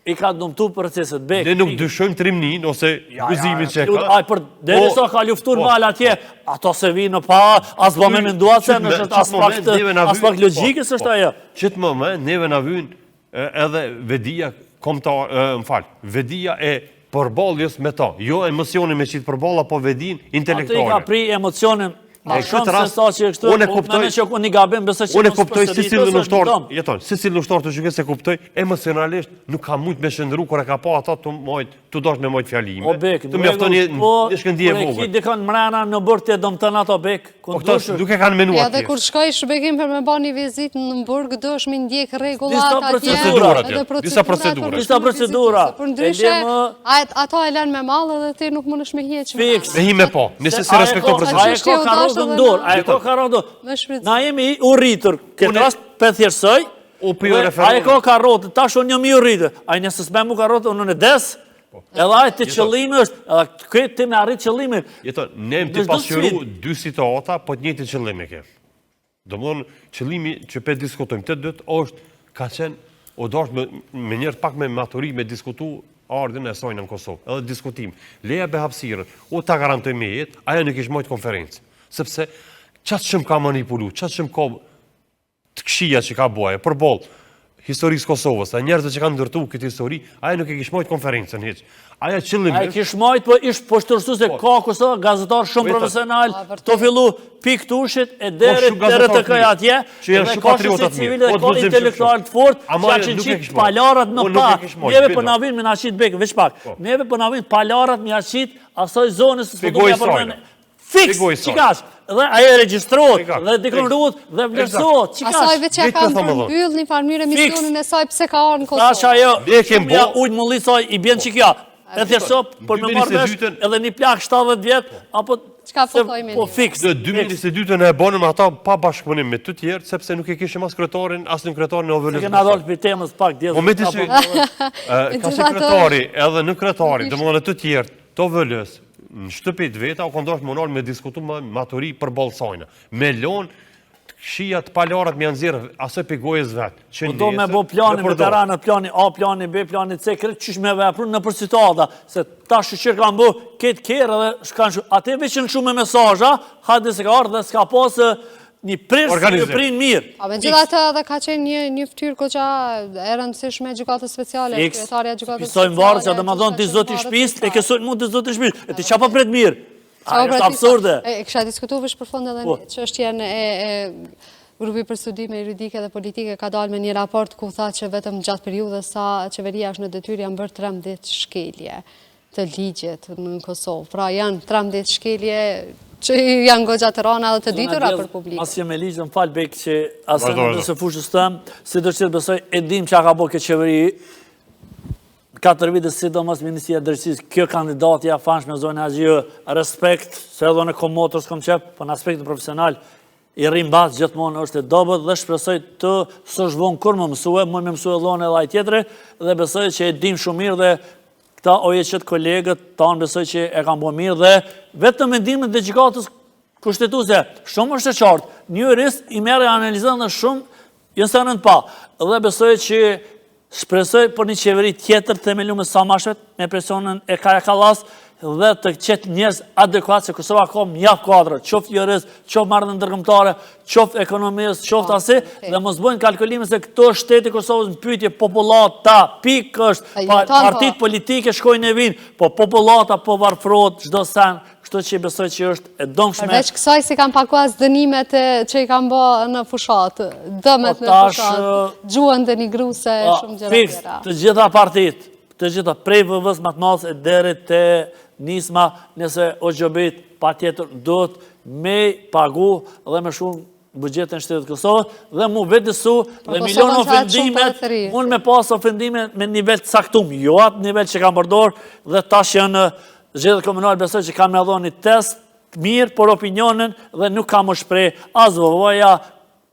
i ka dëmtu proceset bekë. Ne nuk dyshojmë trimnin, ose guzimin që ka. Aj, për deri sa ka luftur mal atje, ato se vinë pa, as bo me menduat se në shëtë aspekt logikës është ajo. Qëtë moment, neve në vynë edhe vedia vedia e përbolljes me ta, jo emocionin me qitë përbolla, po vedin intelektuale. Atë i ka pri emocionin, ma shumë se sa që e kështu, me me që një gabim, bëse që unë e kuptoj si cilë në ushtarë, jeton, si cilë në ushtarë të gjyke se kuptoj, emocionalisht nuk ka mujt me shëndru, kër e ka pa ata të dosh me mojt fjalime. O bek, të mjafton një shkëndi e vogël. Kër e ki dikon mrena në bërë të dëmëtën ato bek, duke kanë menua tjesë. Edhe kur shkoj shbekim për me ba një vizit në burg, dosh me ndjek regullat disa procedura. Për ndryshe, ato e len me malë dhe ti nuk më nësh me hjeq me malë. Me hi me po, nëse se respekto procedura. A e ko ka rrëndor. Na jemi u rritur, këtë rast për thjesoj, a e ko ka rrëndor, tash unë jam i u rritur. A i nësës me mu ka rrëndor, unë në des, edhe a e të qëllimi është, edhe këtë ti me arrit qëllimi. Jeton, ne më të pasqyru dy situata, po të njëti qëllimi ke. Do më dhonë, qëllimi që pe diskutojmë të dytë, është, ka qenë, o dosh me njërë pak me maturi, me diskutu ardhën e sojnë në Kosovë, edhe diskutim. Leja be hapsirën, o ta garantoj me jetë, aja nuk ishë mojtë konferencë. Sepse, qatë shumë ka manipulu, qatë shumë ka të këshia që ka buaje, për bolë, historisë Kosovës, a njerëzë që kanë ndërtu këtë histori, aja nuk e kishmojt konferencën heqë. Aja qëllim është... Aja kishmojt, po ishtë poshtërsu se ka Kosovë, gazetar shumë profesional, të fillu pik të ushit, e dere të këj atje, dhe ka shësit civile dhe ka intelektual të fort, që a që në qitë palarat në pa, neve për navin me në qitë bekë, veç pak, neve për navin palarat me në qitë asoj zonës fiks, qikash, dhe aje registrot, dhe dikon rrut, dhe vlerësot, qikash. Asaj veç e kam përmbyll një farmyre misionin e saj pëse ka arë në Kosovë. Tash ajo, shumja ujtë më lisoj i bjen që kja. E thjesop, për me marrë vesh, edhe një plak 70 vjetë, apo po fiks. 2022 e bonëm ata pa bashkëpunim me të tjerë, sepse nuk e kishim as kretarin, as në kretarin e ovelës. Se kena dollë për temës pak, ka se kretari, edhe në kretari, dhe më në të tjerë, të ovelës, në shtëpit veta, o këndosh më nërë me diskutu me maturi për bolsajnë. Me lonë, këshia të palarat me janë zirë, asë për gojës vetë. Po do me bo plani me teranët, plani A, plani B, plani C, kretë qysh me vepru në për situata, se ta shqyqyrë kanë bo këtë kërë dhe shkanë shumë. Ate veqën shumë me mesaja, hajde se ka ardhë dhe s'ka posë një prinë mirë. A me gjitha të edhe ka qenë një ftyrë koqa e rëndësishme gjykatë speciale, kryetarja gjykatë speciale. Pisojmë varë që dhe ma thonë ti zoti shpist, e kësojnë mund ti zoti shpist, e ti qa pa pret mirë. A është absurde. E kësha diskutu vësh për fond edhe një që është jenë grupi për studime juridike dhe politike ka dalë me një raport ku tha që vetëm gjatë periudhës sa qeveria është në detyrë janë bërë 13 shkelje të ligjet në Kosovë. Pra janë 13 shkelje që janë goxha të rana dhe të ditura për publikë. Asë jem e ligjë, më falë bekë që asë në nëse fushës tëmë, si të qëtë besoj, e dim që a ka bo këtë qeveri, 4 vite sidomos Ministria e Drejtësisë, kjo kandidatja fanshme zonë agjë, respekt, se edhe në komotës kom qepë, për në aspektin profesional, i rrim batë gjithmonë është e dobët dhe shpresoj të së zhvonë kur më mësue, më me mësue lone edhe aj tjetëre, dhe besoj që e dim shumë mirë dhe këta oje qëtë kolegët, ta në besoj që e kam bo mirë dhe vetë në mendimet dhe gjykatës kushtetuse, shumë është e qartë, një jurist i merë e analizën dhe shumë Jësënën pa, dhe besoj që shpresoj për një qeveri tjetër themelu me sa mashmet, me presionën e Kaja Kallas, dhe të qetë njerëz adekuat, se Kosova ka mjaft kuadra, qoftë jurist, qoftë marrëdhënie ndërkombëtare, qoftë ekonomist, qoftë asi, dhe mos bëjnë kalkulime se këto shteti Kosovës në pyetje popullata, pikë është, partitë politike shkojnë e vinë, po popullata po varfrohet çdo sen, kështu që besoj që është e domshme. Përveç kësaj si kanë paguas dënimet që i kanë bë në fushat, dëmet në fushat, gjuhën denigruse e shumë gjëra tjera. Të gjitha partitë, të gjitha prej VV-s më të madh e deri te nisma, nëse o gjobit pa tjetër do të me pagu dhe me shumë bugjetin shtetit Kosovë dhe mu vetësu dhe milion ofendimet, unë me pas ofendime me nivel të saktum, jo atë nivel që kam përdor dhe tash janë zgjedhjet komunale, besoj që kam me dhënë një test mirë për opinionin dhe nuk kam më shprej as vëvoja,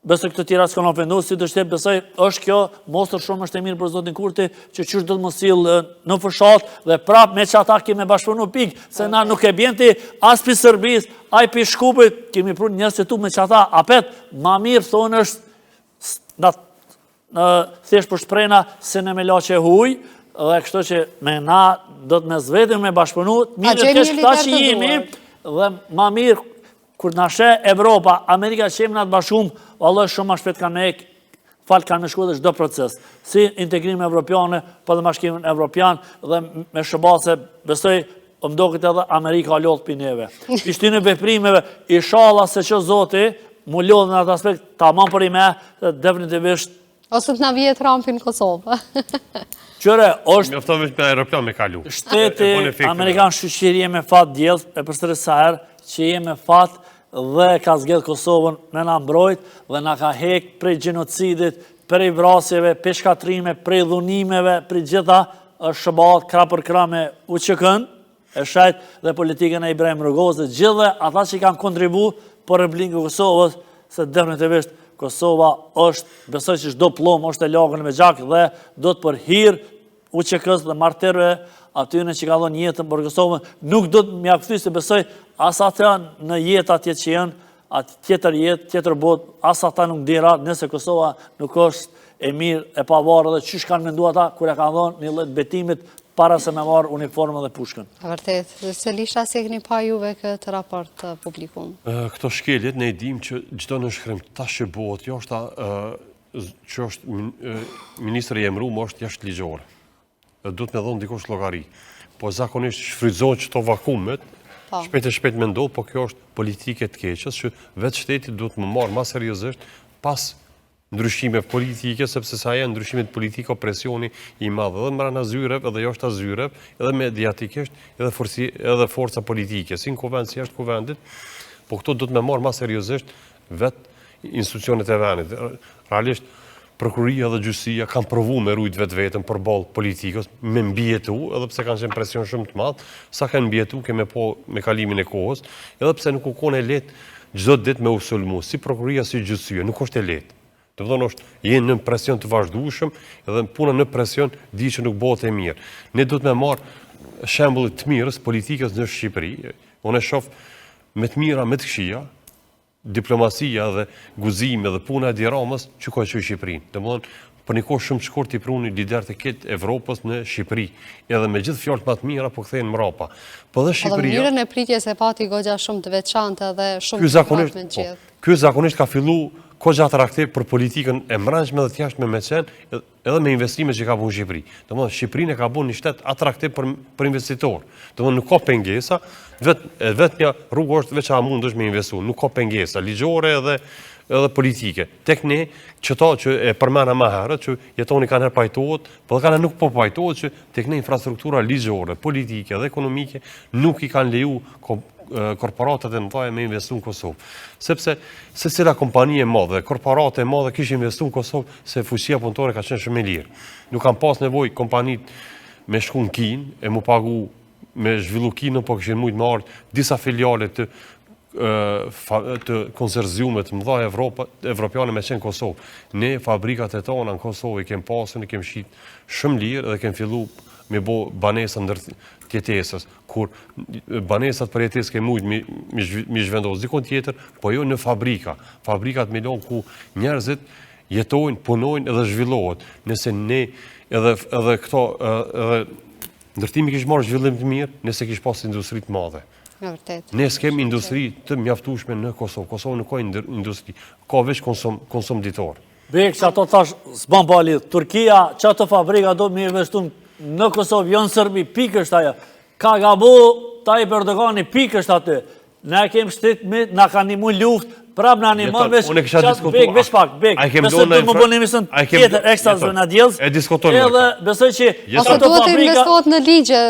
besoj këtë tjera s'kanë ofendu, si të shtep besoj është kjo mostër shumë është e mirë për zotin Kurti që qysh do të mos sill në fushat dhe prap me që ata kemi bashkëpunu pikë, se na nuk e bjenti as pi Sërbis, aj pi Shkupit, kemi prun njërës që tu me që ata apet, ma mirë thonë është në thjesht për shprejna se në me laqe huj, dhe kështu që me na do të me zvetim me bashkëpunu, mirë të kesh këta që jemi, dhe ma mirë kur në ashe Evropa, Amerika që jemi në të bashkum, Allah shumë ma shpet kanë me ek, falë kanë me shku dhe shdo proces, si integrim evropiane, po dhe mashkimin evropian, dhe me shëbat se besoj, do këtë edhe Amerika a lodhë për neve. Ishtinë veprimeve, i shala se që zoti, mu lodhë në atë aspekt, ta man për i me, definitivisht. Ose të na vije Trumpin në Kosovë. Qëre, është... Mjaftovish me aeroplan me kalu. Shteti Amerikan shqyqiri e me fat djelë, e përstëri sa herë, që je me fat dhe ka zgjedh Kosovën me na mbrojt dhe na ka hek prej gjenocidit, prej vrasjeve, prej shkatrime, prej dhunimeve, prej gjitha është shëbat kra për kra me UÇK-n, e shajt dhe politikën e Ibrahim Rugos dhe gjithë ata që kanë kontribu për rëblinë Kosovës, se definitivisht Kosova është, besoj që çdo plom është e lagën me gjak dhe do të për hir UÇK-s dhe marterëve atyne që ka dhënë jetën për Kosovën, nuk do të mjaftoj se besoj as ata në jetë atje që janë, atë tjetër jetë, tjetër botë, as ata nuk dira, nëse Kosova nuk është e mirë, e pavarë dhe çish kanë menduar ata kur e kanë dhënë një lloj betimit para se me marrë uniformën dhe pushkën. Vërtet, se lisha si keni pa juve këtë raport publikum? Këto shkeljet ne i dim që çdo nënshkrim tash që bëhet, jo është që është ministri i emëruar është jashtë ligjore. Do të me dhonë dikush llogari. Po zakonisht shfrytëzohet çto vakumet, shpejt e shpejt me ndodh, po kjo është politike të keqës, që vetë shteti duhet më marrë ma seriozisht pas ndryshime politike, sepse sa janë ndryshimet politike o presioni i madh edhe mbrana zyreve, edhe jashtë zyreve, edhe mediatikisht, edhe forca politike, si në kuvend, si jashtë kuvendit, po këto duhet me marrë ma seriozisht vetë institucionet e vendit. Realisht, prokuria dhe gjyqësia kanë provu me rujt vetë vetën për balë politikës, me mbjetu, edhe pse kanë qenë presion shumë të madh, sa kanë mbjetu keme po me kalimin e kohës, edhe pse nuk u kone letë çdo ditë me usulmu, si prokuria, si gjyqësia, nuk është e letë. Të thonë është, jenë në presion të vazhdueshëm, edhe puna në presion di që nuk bëhet e mirë. Ne do të me marë shembullit të mirës politikës në Shqipëri, unë e shoh me të mira, me të këqija, diplomacia dhe guzime dhe puna e diramës që ka që i Shqipërinë. Domethënë, për një kohë shumë të shkurtë i pruni lider të ketë Evropës në Shqipëri, edhe me gjithë fjalët më të mira po kthehen mbrapa. Po dhe Shqipëria. Edhe mënyrën e pritjes e pati goxha shumë të veçantë dhe shumë të me gjithë. Ky zakonisht ka filluar kohë atraktiv për politikën e brendshme dhe të jashtme me qenë edhe me investime që ka bën Shqipëri. Domethënë Shqipërinë ka bën një shtet atraktiv për investitor. Domethënë nuk ka pengesa, vetëm rruga është veç a mundesh me investu, nuk ka pengesa ligjore edhe politike. Tek ne çto që e përmana më herët që jetoni kanë pajtohet, por kanë nuk po pajtohet që tek ne infrastruktura ligjore, politike dhe ekonomike nuk i kanë leju korporatat e mëdha me investu në Kosovë. Sepse secila kompani e madhe, korporate e madhe kishin investu në Kosovë se fuqia punëtore ka qenë shumë e lirë. Nuk kanë pas nevojë kompanit me shku në Kinë, e mu pagu me zhvillu Kinën, po kishin mujt me ardh disa filiale të konsorciume të mëdha evropiane me qenë Kosovë. Ne fabrikat e tona në Kosovë i kem pasur, i kem shit shumë lirë dhe kem fillu me bo banesa ndër tjetesës, kur banesat për jetesë ke mujt mi zhvendos dikon tjetër, po jo në fabrika. Fabrikat me lonë ku njerëzit jetojnë, punojnë edhe zhvillohet. Nëse ne edhe këto edhe ndërtimi kishte marrë zhvillim të mirë, nëse kishte pas industri të madhe. Ne s'kem industri të mjaftueshme në Kosovë. Kosovë nuk ka industri, ka veç konsum ditor. Bek, që ato thash, s'ban bali, Turkia, që ato fabrika do me investu në Kosovë, jo në Sërbi, pikësht ajo. Ka gabu, Tayyip Erdogani, pikësht aty. Ne kem shtit me, na ka nimu luft, prap na nimon veç, bek, veç pak, bek. Besoj të më bënë emisën tjetër, ekstra zona djelës. E diskutojnë. Edhe, besoj që ose duhet të investohet në ligje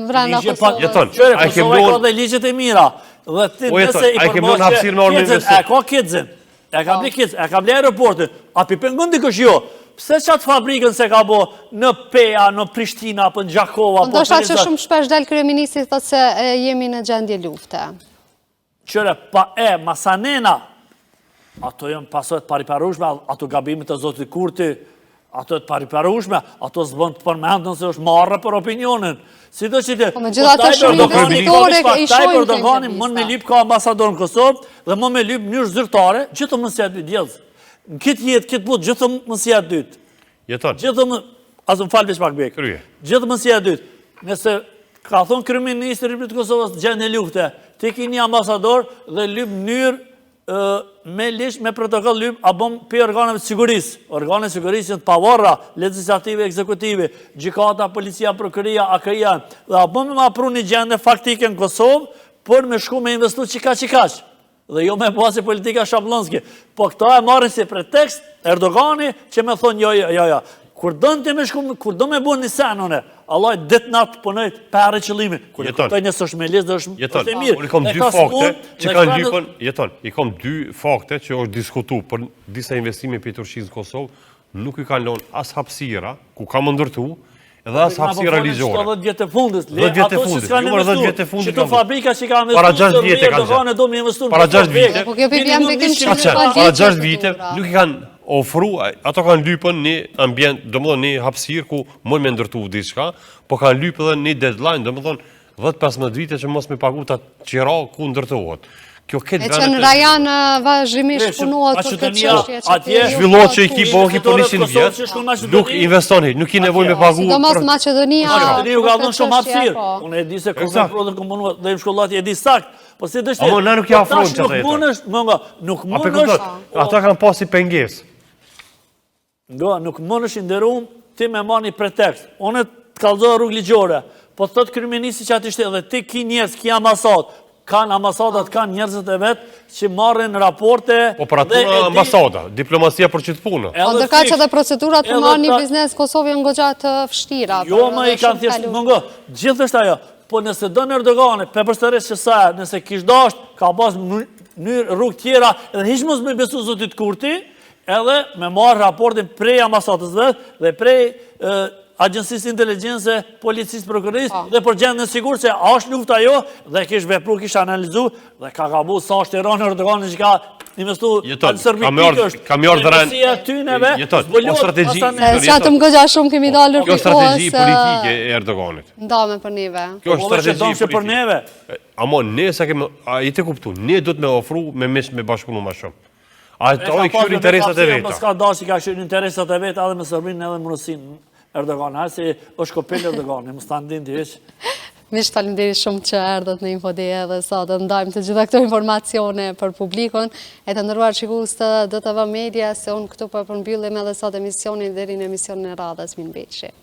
vrana Kosovës. Qëre, Kosova ka dhe ligjet e mira. Dhe ti nëse i përmoshë, e ka kidzin. E ka bli kids, e ka bli aeroportin, a pi pengon dikush jo. Pse qatë fabrikën se ka bo në Peja, në Prishtina, apo në Gjakova, apo në Ndoshta që shumë shpesh del kryeministri thotë se jemi në gjendje lufte. Qëre, masanena, ato jënë pasojt pariparushme, ato gabimit të Zotit Kurti, ato të pariparushme, ato s'bën të përmendën se është marrë për opinionin. Si do që të... Po me gjitha të shumë investitore i shojnë të Erdogani mën me lyp ka ambasador në Kosovë dhe mën me lyp njërë zyrtare, gjithë më nësja dytë djelës. Në kitë jetë, kitë putë, gjithë më nësja dytë. Jeton. Gjithë më... Asë më falë veç pak bekë. Gjithë më nësja dytë. Nëse ka thonë kryeministri i Republikës Kosovës gjendje lufte, ti ki një ambasador dhe lyp njërë me lish, me protokoll lyp, a bom për organeve të sigurisë. Organet sigurisë janë të pavarra, legislative, ekzekutive, gjykata, policia, prokuria, AKI-ja, dhe a bom me ma pru një gjende faktike në Kosovë, për me shku me investu qikaq. Dhe jo me basi politika shablonski. Po këto e marrin si pretekst Erdogani që me thonë jo. Kur dënë të me shku, kur do me bu një senone, Allah ditë natë punojt pare qëllimin. Kur e këtoj nësë është me lisë dhe është e mirë. I kom dy fakte që kanë lypën, i kom dy fakte që është diskutu për disa investime për Turqisë në Kosovë, nuk i kanë lonë as hapësira, ku ka më ndërtu, edhe as hapësira ligjore. 10 vjetë e fundit, le ato që s'kanë investu, që të fabrika që ka investu, para 6 vjetë kanë qenë. Para 6 vjetë, para 6 vjetë, nuk i kanë ofru, ato kanë lypën një ambient, do më thonë një hapësirë ku mund me ndërtu diçka, po kanë lypë edhe një deadline, do më thonë 10-15 vite që mos me pagu të qira ku ndërtuot. E që në Rajan vazhdimisht punohet për këtë qështje. Zhvillohet që ekipo për 100 vjetë, nuk investoni, nuk i nevoj me pagu. Sidomos Macedonia... Macedonia u ka dhënë shumë hapësirë. Unë e di se kërë prodën këmë punuat dhe im shkollat e di sakt. Po si dështi, nuk ja afrojnë që të jetë. Nuk mundesh... Ata kanë pasi penges. Nuk mundesh inderum ti me marrë një pretekst. Unë të kalzohë rrugë ligjore. Po të të kryeministri që atë ishte dhe ti ki njerës, ki ambasad. Kanë ambasadat, kanë njerëzët e vetë që marrin raporte... Po për atë ambasada, diplomacia për qëtë punë. Ndërka që dhe procedurat për marrë një biznes Kosovë janë gogja të fështira. Jo, më i kanë thjeshtë mëngë. Gjithë është ajo. Po nëse dënë Erdogani, pe përstëres që sa, nëse kishtë dasht, ka pas një rrugë tjera, edhe hish mos me besu Zotit Kurti, edhe me marrë raportin prej ambasadës dhe prej Agjencisë Inteligjence, Policisë Prokurisë dhe për gjendën sigur se është lufta jo dhe kishë vepru, kishë analizu dhe ka gabu sa është Irani Erdogani që ka investu në Sërbi pikësht. Kam jarë dërën, o strategji... Se atë më gëgja shumë kemi dalër për kohës... Kjo strategji politike e Erdoganit. Ndame për neve. Kjo strategji politike. Amo, ne sa kemi... I te kuptu, ne du të me ofru me me bashkëpunu ma shumë. A to i këshur interesat e veta. Ska dashi ka këshur interesat e veta edhe me Sërbin edhe më Rusin. Erdogan, si është kopil Erdogan, më standin të vishë. Mish faleminderit shumë që erdhët në Infodije dhe sa të ndajmë të gjitha këto informacione për publikun. E të ndërruar shikues të DTV Media, se unë këtu për përmbyllim edhe sot emisionin deri në emisionin e radhës Minbeqi.